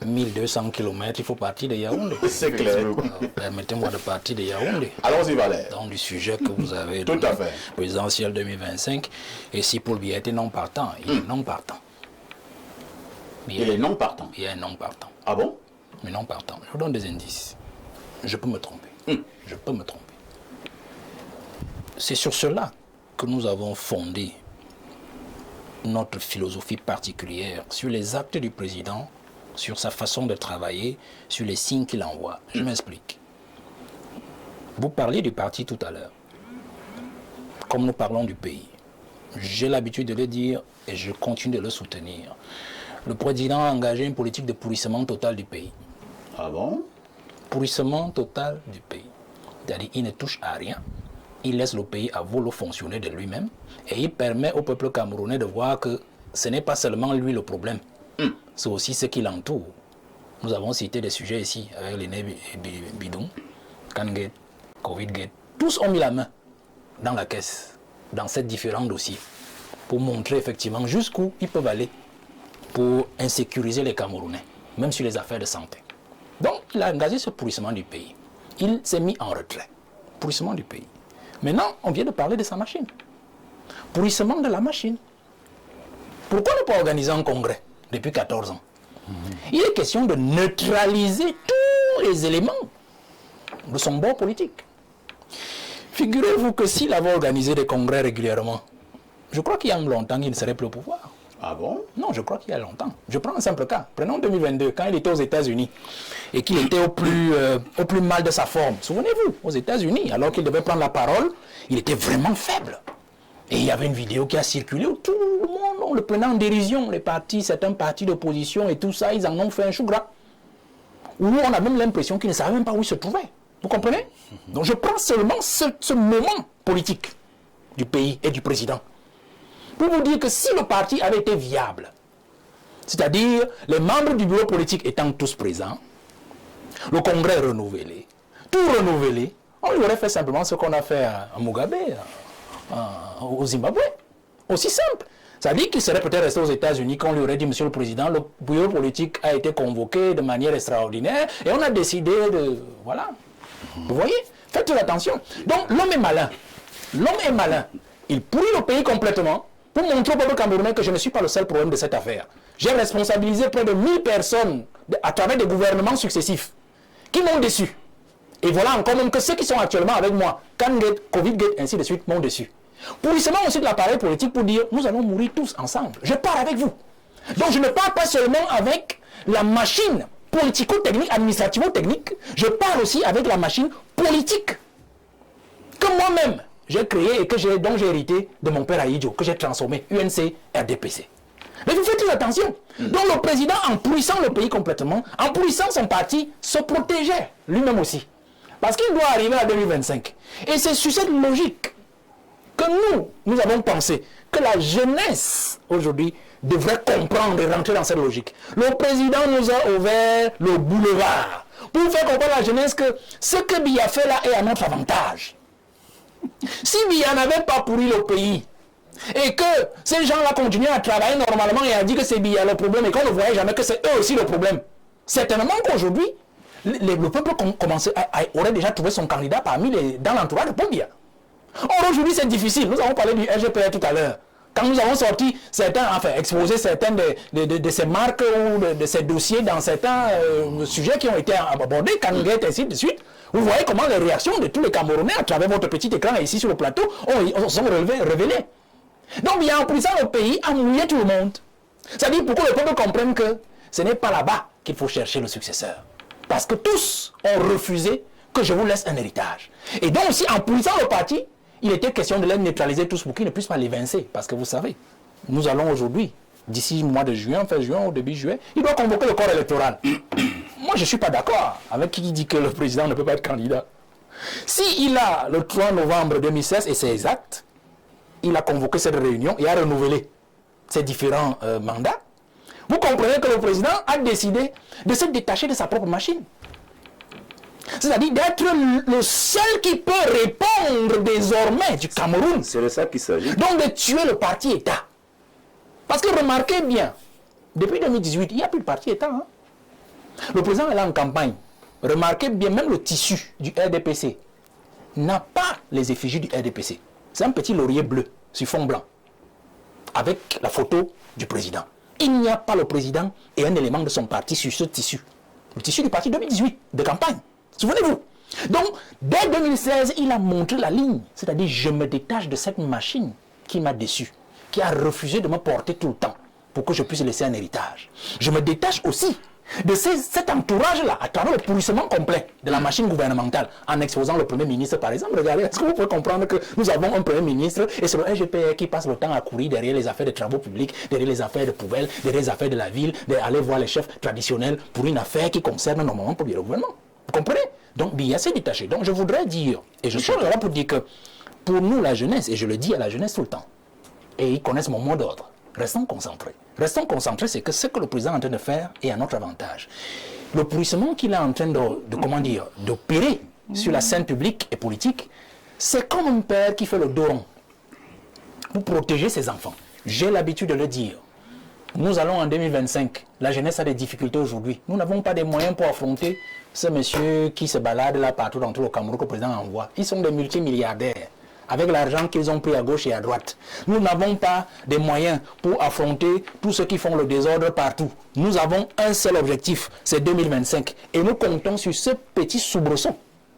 1200 km, il faut partir de Yaoundé. C'est clair. Permettez-moi de partir de Yaoundé. Allons-y, Valère. Dans du sujet que vous avez Tout à fait. Présidentiel 2025. Et si Paul Biya était non partant, il est non partant. Il est non partant. Il est non partant. Ah bon? Mais non partant. Je vous donne des indices. Je peux me tromper. Je peux me tromper. C'est sur cela que nous avons fondé notre philosophie particulière, sur les actes du président, sur sa façon de travailler, sur les signes qu'il envoie. Je m'explique. Vous parliez du parti tout à l'heure. Comme nous parlons du pays, j'ai l'habitude de le dire et je continue de le soutenir. Le président a engagé une politique de pourrissement total du pays. Ah bon? Pourrissement total du pays. C'est-à-dire qu'il ne touche à rien. Il laisse le pays à vouloir fonctionner de lui-même et il permet au peuple camerounais de voir que ce n'est pas seulement lui le problème, c'est aussi ce qui l'entoure. Nous avons cité des sujets ici avec les nez bidons, Kangate, Covid-Gate. Tous ont mis la main dans la caisse, dans ces différents dossiers, pour montrer effectivement jusqu'où ils peuvent aller pour insécuriser les Camerounais, même sur les affaires de santé. Donc, il a engagé ce pourrissement du pays. Il s'est mis en retrait. Pourrissement du pays. Maintenant, on vient de parler de sa machine. Pourrissement de la machine. Pourquoi ne pas organiser un congrès depuis 14 ans? Il est question de neutraliser tous les éléments de son bord politique. Figurez-vous que s'il avait organisé des congrès régulièrement, je crois qu'il y a longtemps qu'il ne serait plus au pouvoir. Ah bon? Non, je crois qu'il y a longtemps. Je prends un simple cas. Prenons 2022, quand il était aux États-Unis et qu'il était au plus mal de sa forme. Souvenez-vous, aux États-Unis, alors qu'il devait prendre la parole, il était vraiment faible. Et il y avait une vidéo qui a circulé où tout le monde, on le prenait en dérision. Les partis, certains partis d'opposition et tout ça, ils en ont fait un chou gras. Où on a même l'impression qu'ils ne savaient même pas où ils se trouvaient. Vous comprenez? Donc je prends seulement ce moment politique du pays et du président pour vous dire que si le parti avait été viable, c'est-à-dire les membres du bureau politique étant tous présents, le congrès renouvelé, tout renouvelé, on lui aurait fait simplement ce qu'on a fait à Mugabe, au Zimbabwe. Aussi simple. Ça dit qu'il serait peut-être resté aux États-Unis quand on lui aurait dit, Monsieur le Président, le bureau politique a été convoqué de manière extraordinaire et on a décidé de... Voilà. Vous voyez? Faites attention. Donc l'homme est malin. L'homme est malin. Il pourrit le pays complètement pour montrer au peuple camerounais que je ne suis pas le seul problème de cette affaire. J'ai responsabilisé près de 1000 personnes à travers des gouvernements successifs qui m'ont déçu. Et voilà encore même que ceux qui sont actuellement avec moi, Kangate, Covid-Gate, ainsi de suite, m'ont déçu. Pourrissement aussi de l'appareil politique pour dire, nous allons mourir tous ensemble. Je pars avec vous. Donc je ne pars pas seulement avec la machine politico-technique, administrativo-technique, je pars aussi avec la machine politique que moi-même j'ai créée et dont j'ai hérité de mon père Aïdjo, que j'ai transformé UNC RDPC. Mais vous faites très attention. Donc le président, en pourrissant le pays complètement, en pourrissant son parti, se protégeait lui-même aussi. Parce qu'il doit arriver à 2025. Et c'est sur cette logique que nous avons pensé que la jeunesse, aujourd'hui, devrait comprendre et rentrer dans cette logique. Le président nous a ouvert le boulevard pour faire comprendre à la jeunesse que ce que Biya fait là est à notre avantage. Si Biya n'avait pas pourri le pays, et que ces gens-là continuaient à travailler normalement et à dire que c'est Biya le problème et qu'on ne voyait jamais que c'est eux aussi le problème, certainement qu'aujourd'hui, le peuple aurait déjà trouvé son candidat dans l'entourage de Paul Biya. Or aujourd'hui c'est difficile, nous avons parlé du RGPR tout à l'heure. Quand nous avons sorti exposé certaines de ces marques ou de ces dossiers dans certains sujets qui ont été abordés, Kangate, ainsi de suite, vous voyez comment les réactions de tous les Camerounais à travers votre petit écran ici sur le plateau sont révélées. Donc il y a en prison le pays à mouiller tout le monde. C'est-à-dire pour que le peuple comprenne que ce n'est pas là-bas qu'il faut chercher le successeur. Parce que tous ont refusé que je vous laisse un héritage. Et donc aussi, en poussant le parti, il était question de les neutraliser tous pour qu'ils ne puissent pas l'évincer. Parce que vous savez, nous allons aujourd'hui, d'ici le mois de juin, fin juin ou début juillet, il doit convoquer le corps électoral. Moi, je ne suis pas d'accord avec qui dit que le président ne peut pas être candidat. S'il a le 3 novembre 2016, et c'est exact, il a convoqué cette réunion et a renouvelé ses différents mandats, vous comprenez que le président a décidé de se détacher de sa propre machine. C'est-à-dire d'être le seul qui peut répondre désormais du Cameroun. C'est de ça qu'il s'agit. Donc de tuer le parti-État. Parce que remarquez bien, depuis 2018, il n'y a plus de parti-État. Hein? Le président est là en campagne. Remarquez bien, même le tissu du RDPC n'a pas les effigies du RDPC. C'est un petit laurier bleu sur fond blanc, avec la photo du président. Il n'y a pas le président et un élément de son parti sur ce tissu. Le tissu du parti 2018, de campagne. Souvenez-vous. Donc, dès 2016, il a montré la ligne. C'est-à-dire, je me détache de cette machine qui m'a déçu, qui a refusé de me porter tout le temps pour que je puisse laisser un héritage. Je me détache aussi de cet entourage-là, à travers le pourrissement complet de la machine gouvernementale, en exposant le Premier ministre, par exemple. Regardez, est-ce que vous pouvez comprendre que nous avons un Premier ministre et c'est le RGPR qui passe le temps à courir derrière les affaires de travaux publics, derrière les affaires de poubelles, derrière les affaires de la ville, d'aller voir les chefs traditionnels pour une affaire qui concerne normalement pour le gouvernement. Vous comprenez? Donc, il y a ces détachés. Donc, je voudrais dire, et je suis là pour dire que pour nous, la jeunesse, et je le dis à la jeunesse tout le temps, et ils connaissent mon mot d'ordre, restons concentrés. Restons concentrés, c'est que ce que le président est en train de faire est à notre avantage. Le pourrissement qu'il est en train d'opérer sur la scène publique et politique, c'est comme un père qui fait le dos rond pour protéger ses enfants. J'ai l'habitude de le dire. Nous allons en 2025. La jeunesse a des difficultés aujourd'hui. Nous n'avons pas des moyens pour affronter ce monsieur qui se balade là partout dans tout le Cameroun que le président envoie. Ils sont des multimilliardaires, avec l'argent qu'ils ont pris à gauche et à droite. Nous n'avons pas des moyens pour affronter tous ceux qui font le désordre partout. Nous avons un seul objectif, c'est 2025. Et nous comptons sur ce petit soubresaut.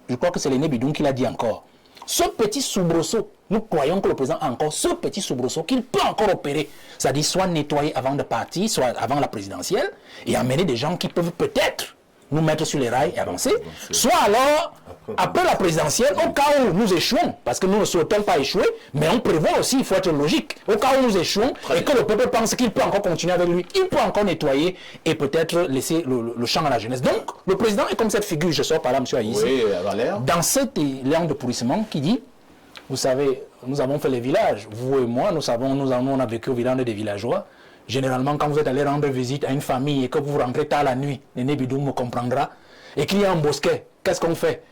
Je crois que c'est l'aîné Bidon qui l'a dit encore. Ce petit soubresaut, nous croyons que le président a encore ce petit soubresaut qu'il peut encore opérer. C'est-à-dire soit nettoyer avant de partir, soit avant la présidentielle, et amener des gens qui peuvent peut-être nous mettre sur les rails et avancer, soit alors, après la présidentielle, au cas où nous échouons, parce que nous ne souhaitons pas échouer, mais on prévoit aussi, il faut être logique, au cas où nous échouons, et que le peuple pense qu'il peut encore continuer avec lui, il peut encore nettoyer et peut-être laisser le champ à la jeunesse. Donc, le président est comme cette figure, je sors par là, M. Aïssi, dans cet élan de pourrissement qui dit, vous savez, nous avons fait les villages, vous et moi, on a vécu au village des villageois. Généralement, quand vous êtes allé rendre visite à une famille et que vous rentrez tard la nuit, l'aîné Bidou me comprendra, et qu'il y a un bosquet, qu'est-ce qu'on fait?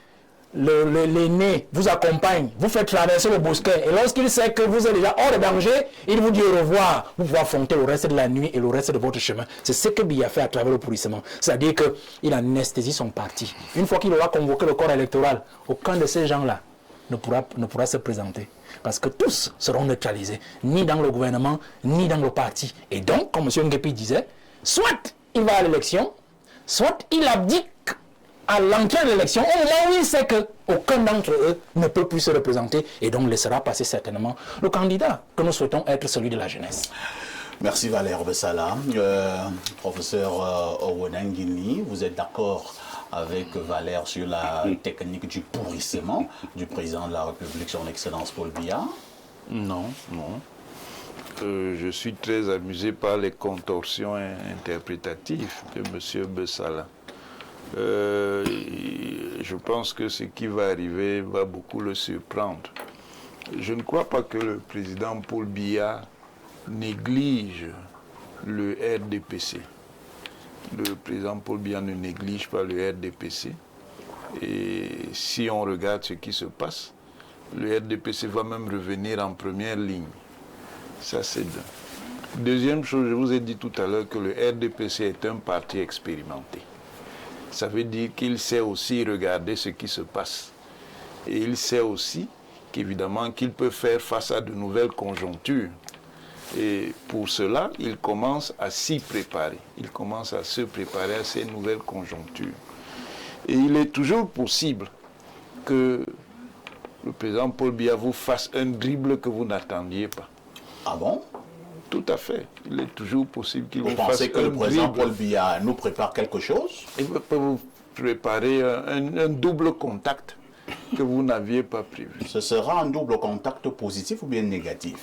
L'aîné vous accompagne, vous fait traverser le bosquet, et lorsqu'il sait que vous êtes déjà hors de danger, il vous dit au revoir, vous pouvez affronter le reste de la nuit et le reste de votre chemin. C'est ce que Biya fait à travers le pourrissement. C'est-à-dire qu'il anesthésie son parti. Une fois qu'il aura convoqué le corps électoral, aucun de ces gens-là ne pourra se présenter. Parce que tous seront neutralisés, ni dans le gouvernement, ni dans le parti. Et donc, comme M. Nguepi disait, soit il va à l'élection, soit il abdique à l'entrée de l'élection, au moment où il sait qu'aucun d'entre eux ne peut plus se représenter, et donc laissera passer certainement le candidat que nous souhaitons être celui de la jeunesse. Merci Valère Bessala. Professeur Owonangini, vous êtes d'accord avec Valère sur la technique du pourrissement du président de la République, son Excellence Paul Biya? Non, non. Je suis très amusé par les contorsions interprétatives de M. Bessala. Je pense que ce qui va arriver va beaucoup le surprendre. Je ne crois pas que le président Paul Biya néglige le RDPC. Le président Paul Biya ne néglige pas le RDPC. Et si on regarde ce qui se passe, le RDPC va même revenir en première ligne. Ça, c'est bien. Deuxième chose, je vous ai dit tout à l'heure que le RDPC est un parti expérimenté. Ça veut dire qu'il sait aussi regarder ce qui se passe. Et il sait aussi qu'évidemment qu'il peut faire face à de nouvelles conjonctures. Et pour cela, il commence à s'y préparer. Il commence à se préparer à ces nouvelles conjonctures. Et il est toujours possible que le président Paul Biya vous fasse un dribble que vous n'attendiez pas. Ah bon? Tout à fait. Il est toujours possible qu'il vous fasse un dribble. Vous pensez que le président Paul Biya nous prépare quelque chose? Il peut vous préparer un double contact que vous n'aviez pas prévu. Ce sera un double contact positif ou bien négatif?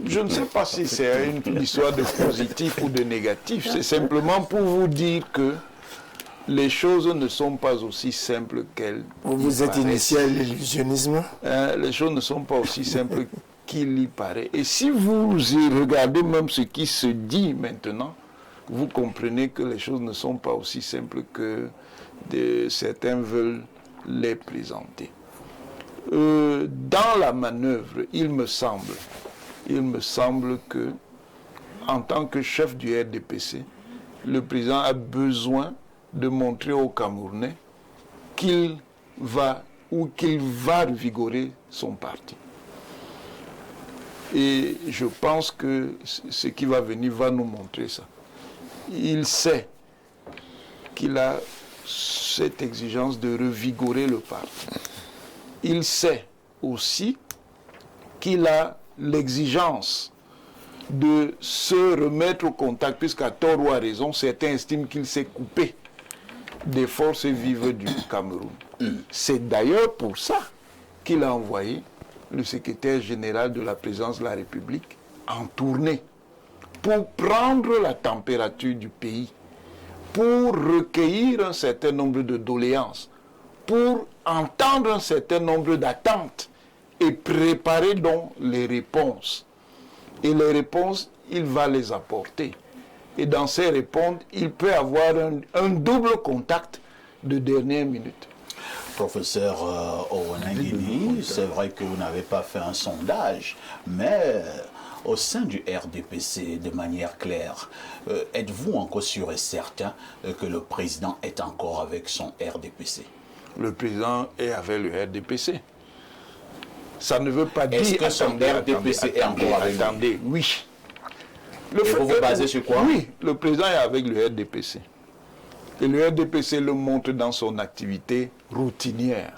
Je ne sais pas si c'est une histoire de positif ou de négatif. C'est simplement pour vous dire que les choses ne sont pas aussi simples qu'elles Vous êtes initié à l'illusionnisme? Les choses ne sont pas aussi simples qu'il y paraît. Et si vous regardez même ce qui se dit maintenant, vous comprenez que les choses ne sont pas aussi simples que certains veulent les présenter. Dans la manœuvre, il me semble que, en tant que chef du RDPC, le président a besoin de montrer aux Camerounais qu'il va revigorer son parti. Et je pense que ce qui va venir va nous montrer ça. Il sait qu'il a cette exigence de revigorer le parti. Il sait aussi qu'il a l'exigence de se remettre au contact, puisqu'à tort ou à raison, certains estiment qu'il s'est coupé des forces vives du Cameroun. C'est d'ailleurs pour ça qu'il a envoyé le secrétaire général de la présidence de la République en tournée pour prendre la température du pays, pour recueillir un certain nombre de doléances, pour entendre un certain nombre d'attentes et préparer donc les réponses. Et les réponses, il va les apporter. Et dans ces réponses, il peut avoir un double contact de dernière minute. Professeur Owanangini, c'est vrai que vous n'avez pas fait un sondage, mais au sein du RDPC, de manière claire, êtes-vous encore sûr et certain que le président est encore avec son RDPC? Le président est avec le RDPC. Ça ne veut pas dire... Est-ce que son RDPC est encore avec lui? Attendez, oui. Et vous vous basez sur quoi? Oui, le président est avec le RDPC. Et le RDPC le montre dans son activité routinière.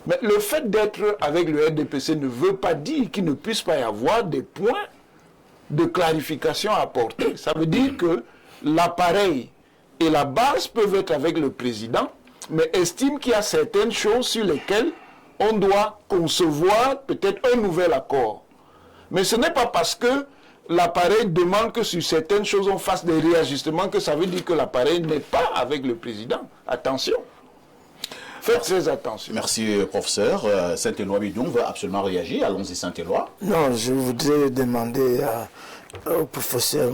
Mais le fait d'être avec le RDPC ne veut pas dire qu'il ne puisse pas y avoir des points de clarification à apporter. Ça veut dire que l'appareil et la base peuvent être avec le président, mais estime qu'il y a certaines choses sur lesquelles on doit concevoir peut-être un nouvel accord. Mais ce n'est pas parce que l'appareil demande que sur certaines choses on fasse des réajustements que ça veut dire que l'appareil n'est pas avec le président. Attention. Faites très attention. Merci, professeur. Saint-Éloi Bidon veut absolument réagir. Allons-y, Saint-Éloi. Non, je voudrais demander au professeur...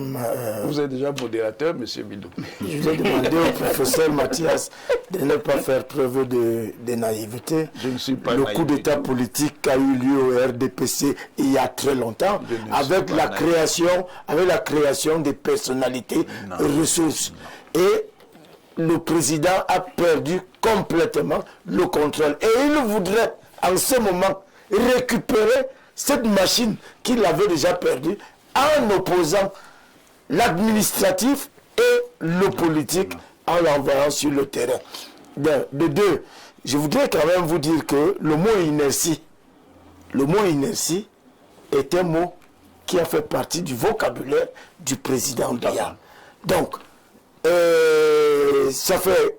Vous êtes déjà modérateur, monsieur Bidon. Je voudrais demander au professeur Mathias de ne pas faire preuve de naïveté. Je ne suis pas Le naïf. coup d'état politique a eu lieu au RDPC il y a très longtemps, avec la création des personnalités ressources. Et le président a perdu complètement le contrôle. Et il voudrait, en ce moment, récupérer cette machine qu'il avait déjà perdue en opposant l'administratif et le politique en l'envoyant sur le terrain. De deux, je voudrais quand même vous dire que le mot inertie est un mot qui a fait partie du vocabulaire du président Biya. Donc, ça fait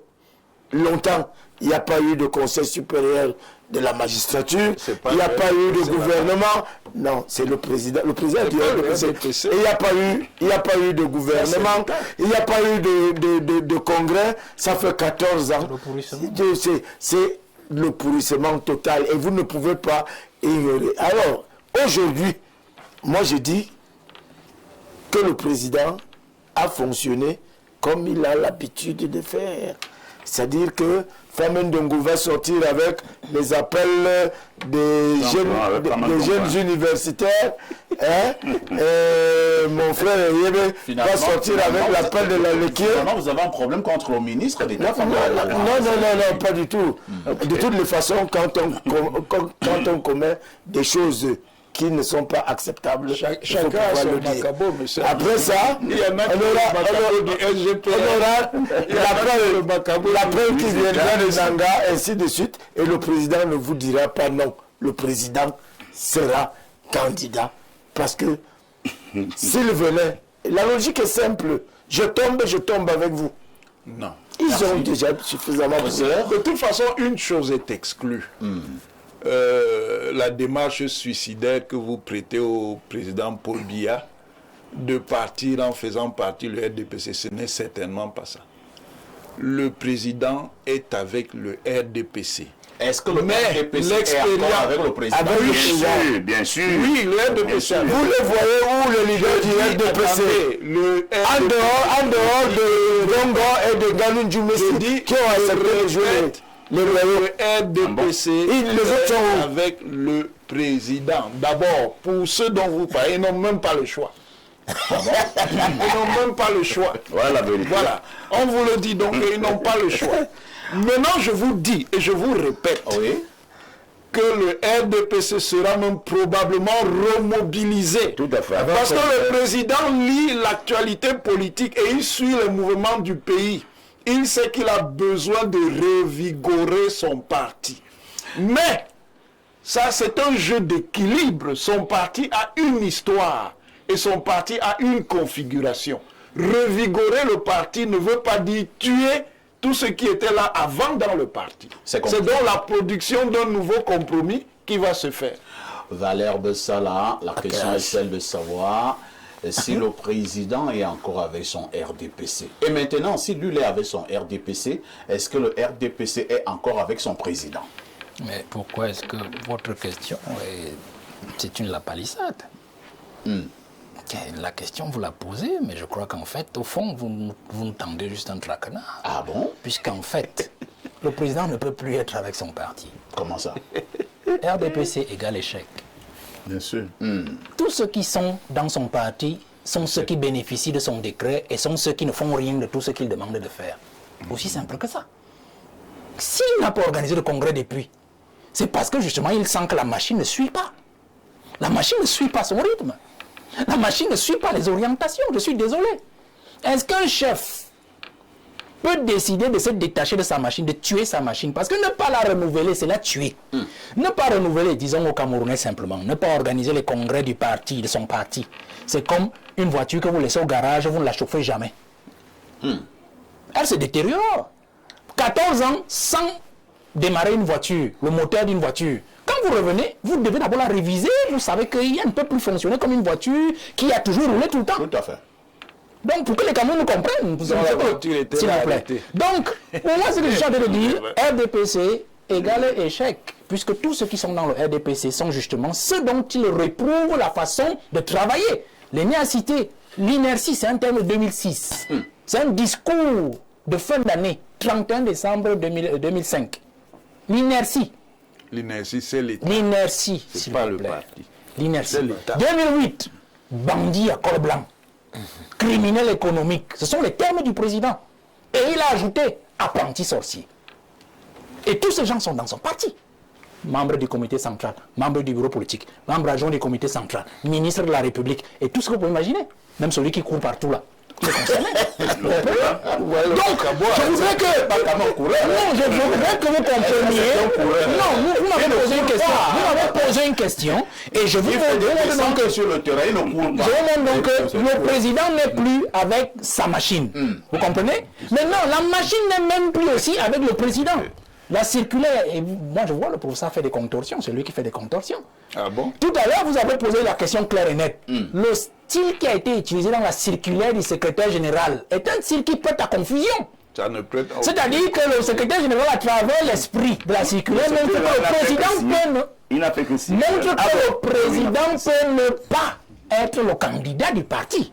longtemps, il n'y a pas eu de conseil supérieur de la magistrature, il n'y a pas eu de gouvernement. Non, c'est le président. Le président du RDPC. Il n'y a pas eu de gouvernement, il n'y a pas eu de congrès. Ça fait 14 ans. C'est le pourrissement total et vous ne pouvez pas ignorer. Alors, aujourd'hui, moi je dis que le président a fonctionné comme il a l'habitude de faire. C'est-à-dire que Famen Ndongo va sortir avec les appels des jeunes universitaires. Hein? Mon frère Yebe va sortir avec l'appel de la lecture. Vous avez un problème contre le ministre d'État? Non, pas du tout. De toutes les façons, quand on commet des choses qui ne sont pas acceptables, chacun a son macabo, monsieur. Après ça, il y en a qui l'appel qui viendra de Nanga, ainsi de suite, et le président ne vous dira pas non. Le président sera candidat. Parce que s'il venait, la logique est simple. Je tombe avec vous. Non. Ils ont déjà suffisamment... De toute façon, une chose est exclue. La démarche suicidaire que vous prêtez au président Paul Biya de partir en faisant partie le RDPC, ce n'est certainement pas ça. Le président est avec le RDPC. Est-ce que le RDPC est encore avec le président? Bien sûr. Oui, le RDPC. Vous le voyez où le leader du RDPC? En dehors de Gongo et de Ganou Djoumessi qui ont accepté de jouer le RDPC les autres sont avec le président. D'abord, pour ceux dont vous parlez, ils n'ont même pas le choix. Ils n'ont même pas le choix. Voilà la vérité. Voilà. On vous le dit donc, ils n'ont pas le choix. Maintenant, je vous dis et je vous répète que le RDPC sera même probablement remobilisé. Tout à fait. Parce que le président lit l'actualité politique et il suit les mouvements du pays. Il sait qu'il a besoin de revigorer son parti. Mais, ça c'est un jeu d'équilibre. Son parti a une histoire et son parti a une configuration. Revigorer le parti ne veut pas dire tuer tout ce qui était là avant dans le parti. C'est donc la production d'un nouveau compromis qui va se faire. Valère Bessala, la question est celle de savoir si le président est encore avec son RDPC. Et maintenant, si lui est avec son RDPC, est-ce que le RDPC est encore avec son président? Mais pourquoi est-ce que votre question c'est une lapalissade? La question, vous la posez, mais je crois qu'en fait, au fond, vous nous tendez juste un traquenard. Ah bon? Puisqu'en fait, le président ne peut plus être avec son parti. Comment ça? RDPC égale échec. Bien sûr. Tous ceux qui sont dans son parti sont ceux qui bénéficient de son décret et sont ceux qui ne font rien de tout ce qu'il demande de faire. Aussi simple que ça. S'il n'a pas organisé le congrès depuis, c'est parce que justement il sent que la machine ne suit pas. La machine ne suit pas son rythme. La machine ne suit pas les orientations, je suis désolé. Est-ce qu'un chef peut décider de se détacher de sa machine, de tuer sa machine? Parce que ne pas la renouveler, c'est la tuer. Ne pas renouveler, disons aux Camerounais simplement, ne pas organiser les congrès du parti, de son parti. C'est comme une voiture que vous laissez au garage, vous ne la chauffez jamais. Elle se détériore. 14 ans sans démarrer une voiture, le moteur d'une voiture. Quand vous revenez, vous devez d'abord la réviser. Vous savez qu'il ne peut plus fonctionner comme une voiture qui a toujours roulé tout le temps. Tout à fait. Donc, pour que les Camerounais nous comprennent, s'il vous plaît. Donc, pour moi, ce que je suis en train de dire, RDPC égale échec. Puisque tous ceux qui sont dans le RDPC sont justement ceux dont ils réprouvent la façon de travailler. L'aîné a cité l'inertie, c'est un terme de 2006. C'est un discours de fin d'année, 31 décembre 2005. L'inertie. L'inertie, c'est l'État. L'inertie, c'est pas le parti. L'inertie. 2008, bandit à col blanc. Criminel économique. Ce sont les termes du président. Et il a ajouté apprenti sorcier. Et tous ces gens sont dans son parti. Membre du comité central, membre du bureau politique, membre adjoint du comité central, ministre de la République, et tout ce que vous pouvez imaginer. Même celui qui court partout là. Donc, je voudrais que vous compreniez. Non, vous m'avez posé une question. Vous m'avez posé une question et je vous demande donc sur le terrain, je vous demande donc que le président n'est plus avec sa machine. Vous comprenez? Maintenant, la machine n'est même plus aussi avec le président. La circulaire, et moi je vois le professeur faire des contorsions, c'est lui qui fait des contorsions. Ah bon? Tout à l'heure, vous avez posé la question claire et nette. Le style qui a été utilisé dans la circulaire du secrétaire général est un style qui prête à confusion. C'est-à-dire que le secrétaire général, à travers l'esprit de la circulaire, montre que le président peut ne pas être le candidat du parti.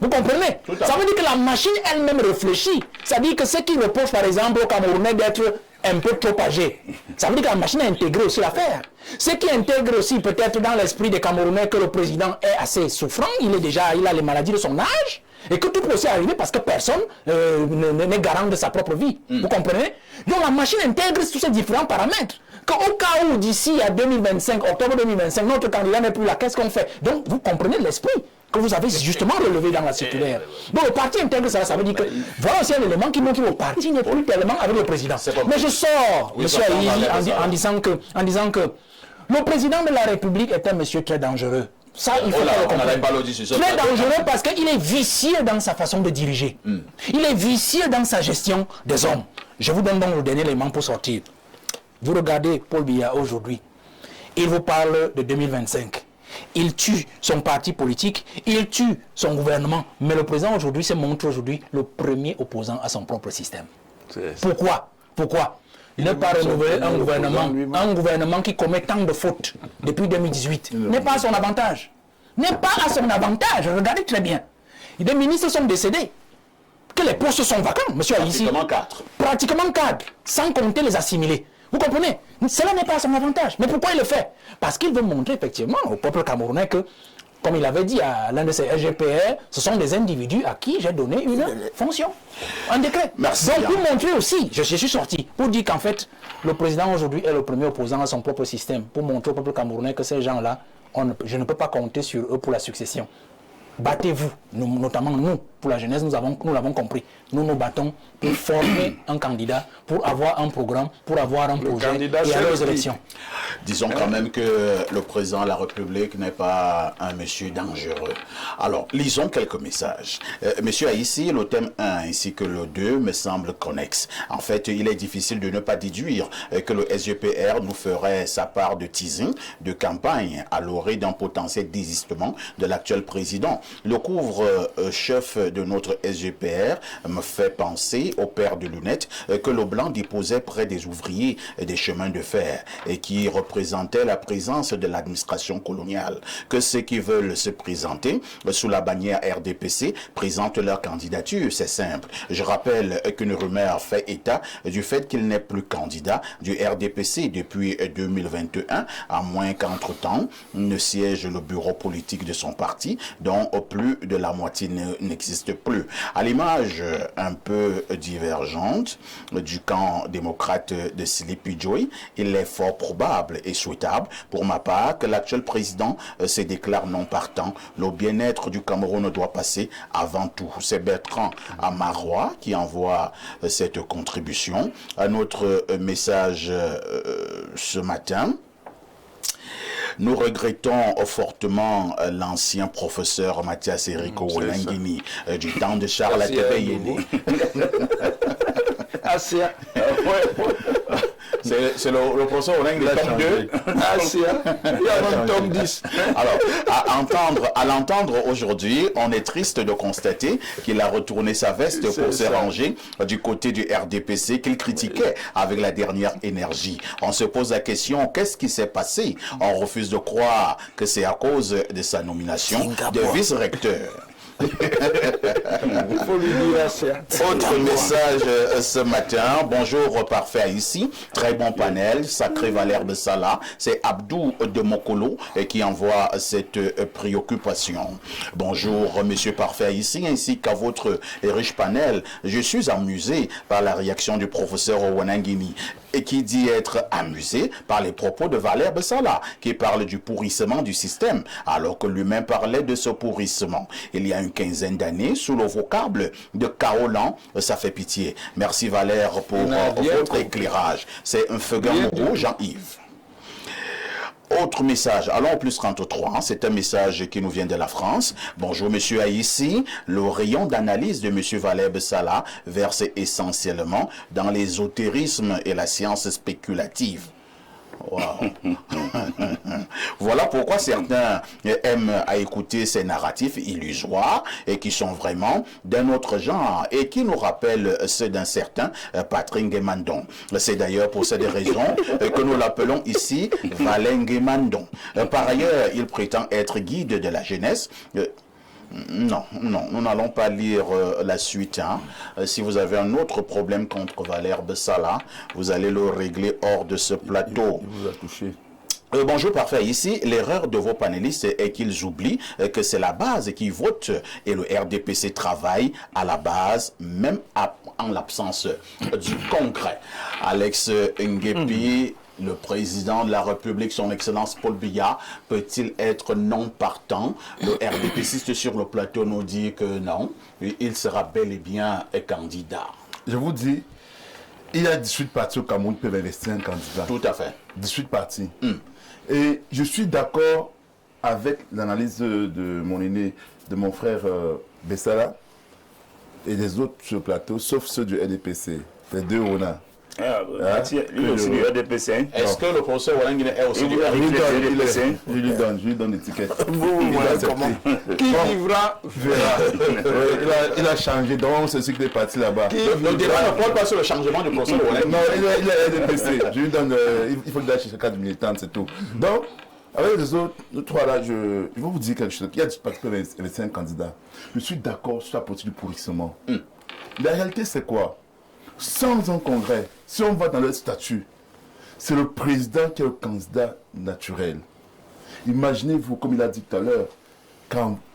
Vous comprenez? Ça veut dire que la machine elle-même réfléchit. Ça veut dire que ceux qui reprochent par exemple au Camerounais d'être un peu trop âgés, ça veut dire que la machine a intégré aussi l'affaire. Ceux qui intègrent aussi peut-être dans l'esprit des Camerounais que le président est assez souffrant, il a les maladies de son âge, et que tout peut aussi arriver parce que personne n'est garant de sa propre vie. Vous comprenez? Donc la machine intègre tous ces différents paramètres. Qu'au cas où d'ici à 2025, octobre 2025, notre candidat n'est plus là, qu'est-ce qu'on fait? Donc vous comprenez l'esprit que vous avez justement relevé dans la circulaire. Donc le parti intègre ça, ça veut dire que voilà aussi un élément qui montre que le parti n'est plus tellement avec le président. Mais je sors, monsieur Aïe, en disant que le président de la République est un monsieur très dangereux. Ça, il faut pas le comprendre. Très dangereux parce qu'il est vicieux dans sa façon de diriger. Il est vicieux dans sa gestion des hommes. Je vous donne donc le dernier élément pour sortir. Vous regardez Paul Biya aujourd'hui. Il vous parle de 2025. Il tue son parti politique, il tue son gouvernement. Mais le président aujourd'hui se montre aujourd'hui le premier opposant à son propre système. Pourquoi? Ne pas renouveler un gouvernement qui commet tant de fautes depuis 2018 n'est pas à son avantage. N'est pas à son avantage. Regardez très bien. Des ministres sont décédés. Que les postes sont vacants, monsieur Aïssi. Pratiquement 4. Sans compter les assimilés. Vous comprenez? Cela n'est pas à son avantage. Mais pourquoi il le fait? Parce qu'il veut montrer effectivement au peuple camerounais que, comme il avait dit à l'un de ses SGPR, ce sont des individus à qui j'ai donné une fonction, un décret. Merci. Donc pour montrer aussi, je suis sorti, pour dire qu'en fait, le président aujourd'hui est le premier opposant à son propre système, pour montrer au peuple camerounais que ces gens-là, je ne peux pas compter sur eux pour la succession. Battez-vous, notamment nous, pour la jeunesse, nous l'avons compris. Nous nous battons pour former un candidat, pour avoir un programme, pour avoir un projet et aller aux élections. Disons quand même que le président de la République n'est pas un monsieur dangereux. Alors, lisons quelques messages. Monsieur Aïssi, le thème 1 ainsi que le 2 me semblent connexes. En fait, il est difficile de ne pas déduire que le SGPR nous ferait sa part de teasing, de campagne à l'orée d'un potentiel désistement de l'actuel président. Le couvre-chef de notre SGPR me fait penser au père de lunettes que Leblanc déposait près des ouvriers des chemins de fer et qui représentait la présence de l'administration coloniale. Que ceux qui veulent se présenter sous la bannière RDPC présentent leur candidature, c'est simple. Je rappelle qu'une rumeur fait état du fait qu'il n'est plus candidat du RDPC depuis 2021, à moins qu'entre-temps ne siège le bureau politique de son parti, dont plus de la moitié n'existe plus. À l'image un peu divergente du camp démocrate de Silipi Joy, il est fort probable et souhaitable pour ma part que l'actuel président se déclare non partant. Le bien-être du Cameroun doit passer avant tout. C'est Bertrand Amarois qui envoie cette contribution. Un autre message ce matin. Nous regrettons fortement l'ancien professeur Mathias Eriko Wenangini du temps de Charles Atebe-Yéné. C'est le professeur Wenangini, tome 2. Il y a un tome 10. Alors, à l'entendre aujourd'hui, on est triste de constater qu'il a retourné sa veste pour se ranger du côté du RDPC qu'il critiquait avec la dernière énergie. On se pose la question, qu'est-ce qui s'est passé? On refuse de croire que c'est à cause de sa nomination de vice-recteur. Autre message ce matin. Bonjour parfait ici. Très bon panel. Sacré Valère de Salah. C'est Abdou de Mokolo qui envoie cette préoccupation. Bonjour monsieur parfait ici ainsi qu'à votre riche panel. Je suis amusé par la réaction du professeur Wenangini et qui dit être amusé par les propos de Valère Bessala, qui parle du pourrissement du système, alors que lui-même parlait de ce pourrissement. Il y a une quinzaine d'années, sous le vocable de Kaolan, ça fait pitié. Merci Valère pour votre éclairage. C'est un feuillant rouge, Jean-Yves. Autre message, allons au plus 33, c'est un message qui nous vient de la France. Bonjour monsieur Aïssi, le rayon d'analyse de monsieur Valère Bessala verse essentiellement dans l'ésotérisme et la science spéculative. Wow. Voilà pourquoi certains aiment à écouter ces narratifs illusoires et qui sont vraiment d'un autre genre et qui nous rappellent ceux d'un certain Patrick Guémandon. C'est d'ailleurs pour cette raison que nous l'appelons ici Valère Guémandon. Par ailleurs, il prétend être guide de la jeunesse. Non, nous n'allons pas lire la suite. Si vous avez un autre problème contre Valère Bessala, vous allez le régler hors de ce plateau. Il vous a touché. Bonjour, parfait. Ici, l'erreur de vos panélistes est qu'ils oublient que c'est la base qui vote et le RDPC travaille à la base, même en l'absence du concret. Alex Nguepi, le président de la République, son Excellence Paul Biya, peut-il être non partant? Le RDPCiste sur le plateau nous dit que non, il sera bel et bien candidat. Je vous dis, il y a 18 partis au Cameroun qui peuvent investir un candidat. Tout à fait. 18 partis. Et je suis d'accord avec l'analyse de mon aîné, de mon frère Bessala et des autres sur le plateau, sauf ceux du RDPC, les deux ONA. Lui aussi du RDPC. Est-ce que le professeur Oualangine est aussi du RDPC? Je lui donne l'étiquette. Qui vivra verra. Il a changé, donc c'est ce qui est parti là-bas. Le débat ne porte pas sur le changement du professeur Oualangine. Non, il est RDPC. Je lui donne, il faut le dire chez chaque cadre militant, c'est tout. Donc, avec les autres, nous trois là, je vais vous dire quelque chose. Il y a particulièrement les 5 candidats. Je suis d'accord sur la politique du pourrissement. La réalité, c'est quoi? Sans un congrès, si on va dans le statut, c'est le président qui est le candidat naturel. Imaginez-vous, comme il a dit tout à l'heure,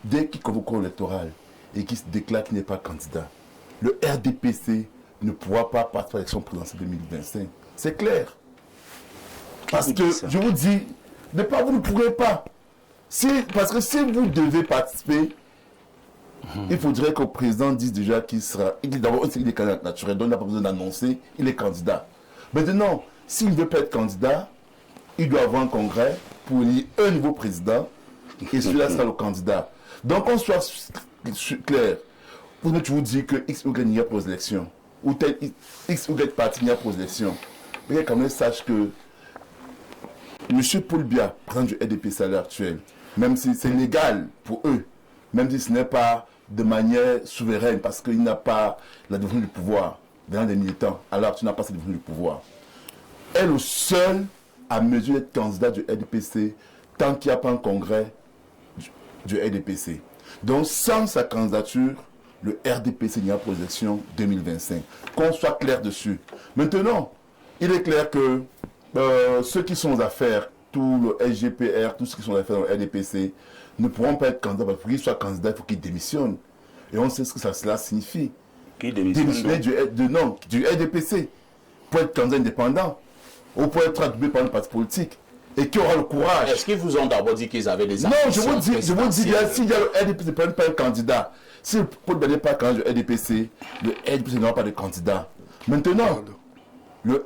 dès qu'il convoque l'électoral et qu'il se déclare qu'il n'est pas candidat, le RDPC ne pourra pas participer à l'élection présidentielle 2025. C'est clair. Parce que, je vous dis, vous ne pourrez pas. Parce que si vous devez participer, il faudrait que le président dise déjà qu'il sera. D'abord, il est candidat naturel, donc il n'a pas besoin d'annoncer, il est candidat. Maintenant, s'il ne veut pas être candidat, il doit avoir un congrès pour élire un nouveau président, et celui-là sera le candidat. Donc, qu'on soit clair, pour ne toujours dire que X ou Y n'y a pas aux élections, ou tel X ou Y parti n'y a pas aux élections. Mais quand même, sache que M. Paul Biya, président du RDPC à l'heure actuelle, même si c'est légal pour eux, même si ce n'est pas de manière souveraine, parce qu'il n'a pas la définition du pouvoir, venant des militants, alors tu n'as pas cette définition du pouvoir. Elle est le seul à mesure d'être candidat du RDPC tant qu'il n'y a pas un congrès du RDPC. Donc sans sa candidature, le RDPC n'y a pas d'élection 2025. Qu'on soit clair dessus. Maintenant, il est clair que ceux qui sont aux affaires, tout le SGPR, tous ceux qui sont aux affaires dans le RDPC, ne pourront pas être candidats. Pour qu'ils soient candidats, il faut qu'ils démissionnent. Et on sait ce que cela signifie. Qui démissionne? Démissionner du RDPC pour être candidat indépendant ou pour être attribué par un parti politique. Et qui aura le courage. Est-ce qu'ils vous ont d'abord dit qu'ils avaient des ambitions? Non, je vous dis, s'il y a le RDPC ne prend pas un candidat, si le Paul Biya n'est pas candidat du RDPC, le RDPC n'aura pas de candidat. Maintenant,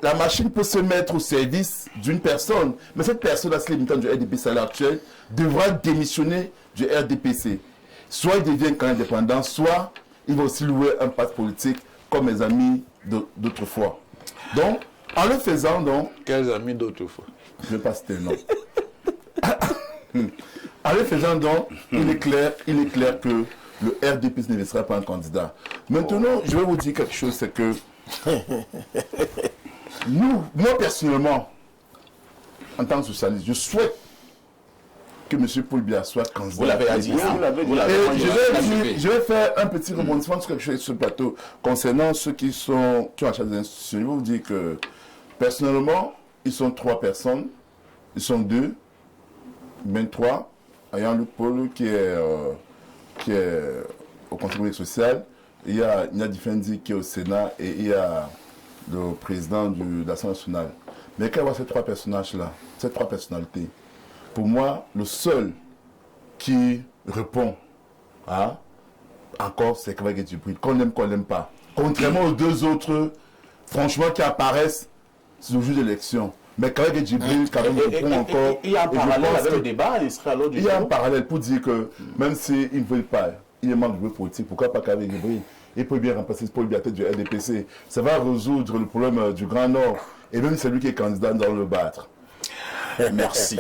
la machine peut se mettre au service d'une personne, mais cette personne-là, si les militants du RDPC à l'heure actuelle, devra démissionner du RDPC. Soit il devient candidat indépendant, soit il va aussi louer un parti politique comme mes amis d'autrefois. Donc, en le faisant, donc... Quels amis d'autrefois? Je ne vais pas citer le nom. En le faisant, donc, il est clair que le RDPC ne sera pas un candidat. Maintenant, je vais vous dire quelque chose, c'est que moi personnellement, en tant que socialiste, je souhaite que M. Paul Biya soit candidat. Vous l'avez dit. Je vais faire un petit rebondissement sur quelque chose sur le plateau concernant ceux qui ont la charge des institutions. Je vais vous dire que personnellement, ils sont 3 personnes. Ils sont 2, même 3. Ayant Luc Paul qui est au Conseil économique social. Il y a Nia Difendi qui est au Sénat et il y a le président de l'Assemblée nationale. Mais quand on voit ces 3 personnages-là, ces 3 personnalités, pour moi, le seul qui répond encore, c'est Kawagé Djibril, qu'on aime, qu'on n'aime pas. Contrairement aux 2 autres, franchement, qui apparaissent sur le jour de l'élection. Mais Kawagé Djibril, quand même, répond encore. Il y a un parallèle avec le débat, il sera l'autre du Il y a un parallèle pour dire que même s'il ne veut pas, il est membre du groupe politique, pourquoi pas Kawagé Djibril? Il peut bien remplacer Paul Biya du RDPC. Ça va résoudre le problème du Grand Nord. Et même celui qui est candidat dans le battre. Merci.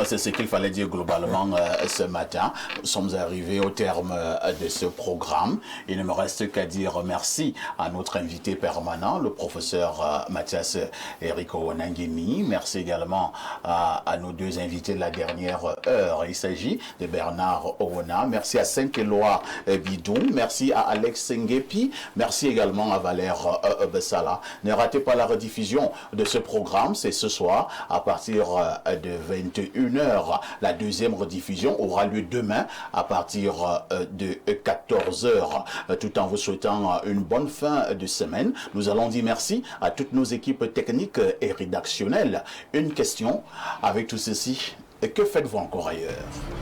C'est ce qu'il fallait dire globalement ce matin. Nous sommes arrivés au terme de ce programme. Il ne me reste qu'à dire merci à notre invité permanent, le professeur Mathias Eric Oualangine. Merci également à nos 2 invités de la dernière heure. Il s'agit de Bernard Owona. Merci à Saint-Éloi Bidou. Merci à Alex Sengepi. Merci également à Valère Bessala. Ne ratez pas la rediffusion de ce programme. C'est ce soir à partir de 21h. La deuxième rediffusion aura lieu demain à partir de 14h. Tout en vous souhaitant une bonne fin de semaine, nous allons dire merci à toutes nos équipes techniques et rédactionnelles. Une question avec tout ceci, que faites-vous encore ailleurs?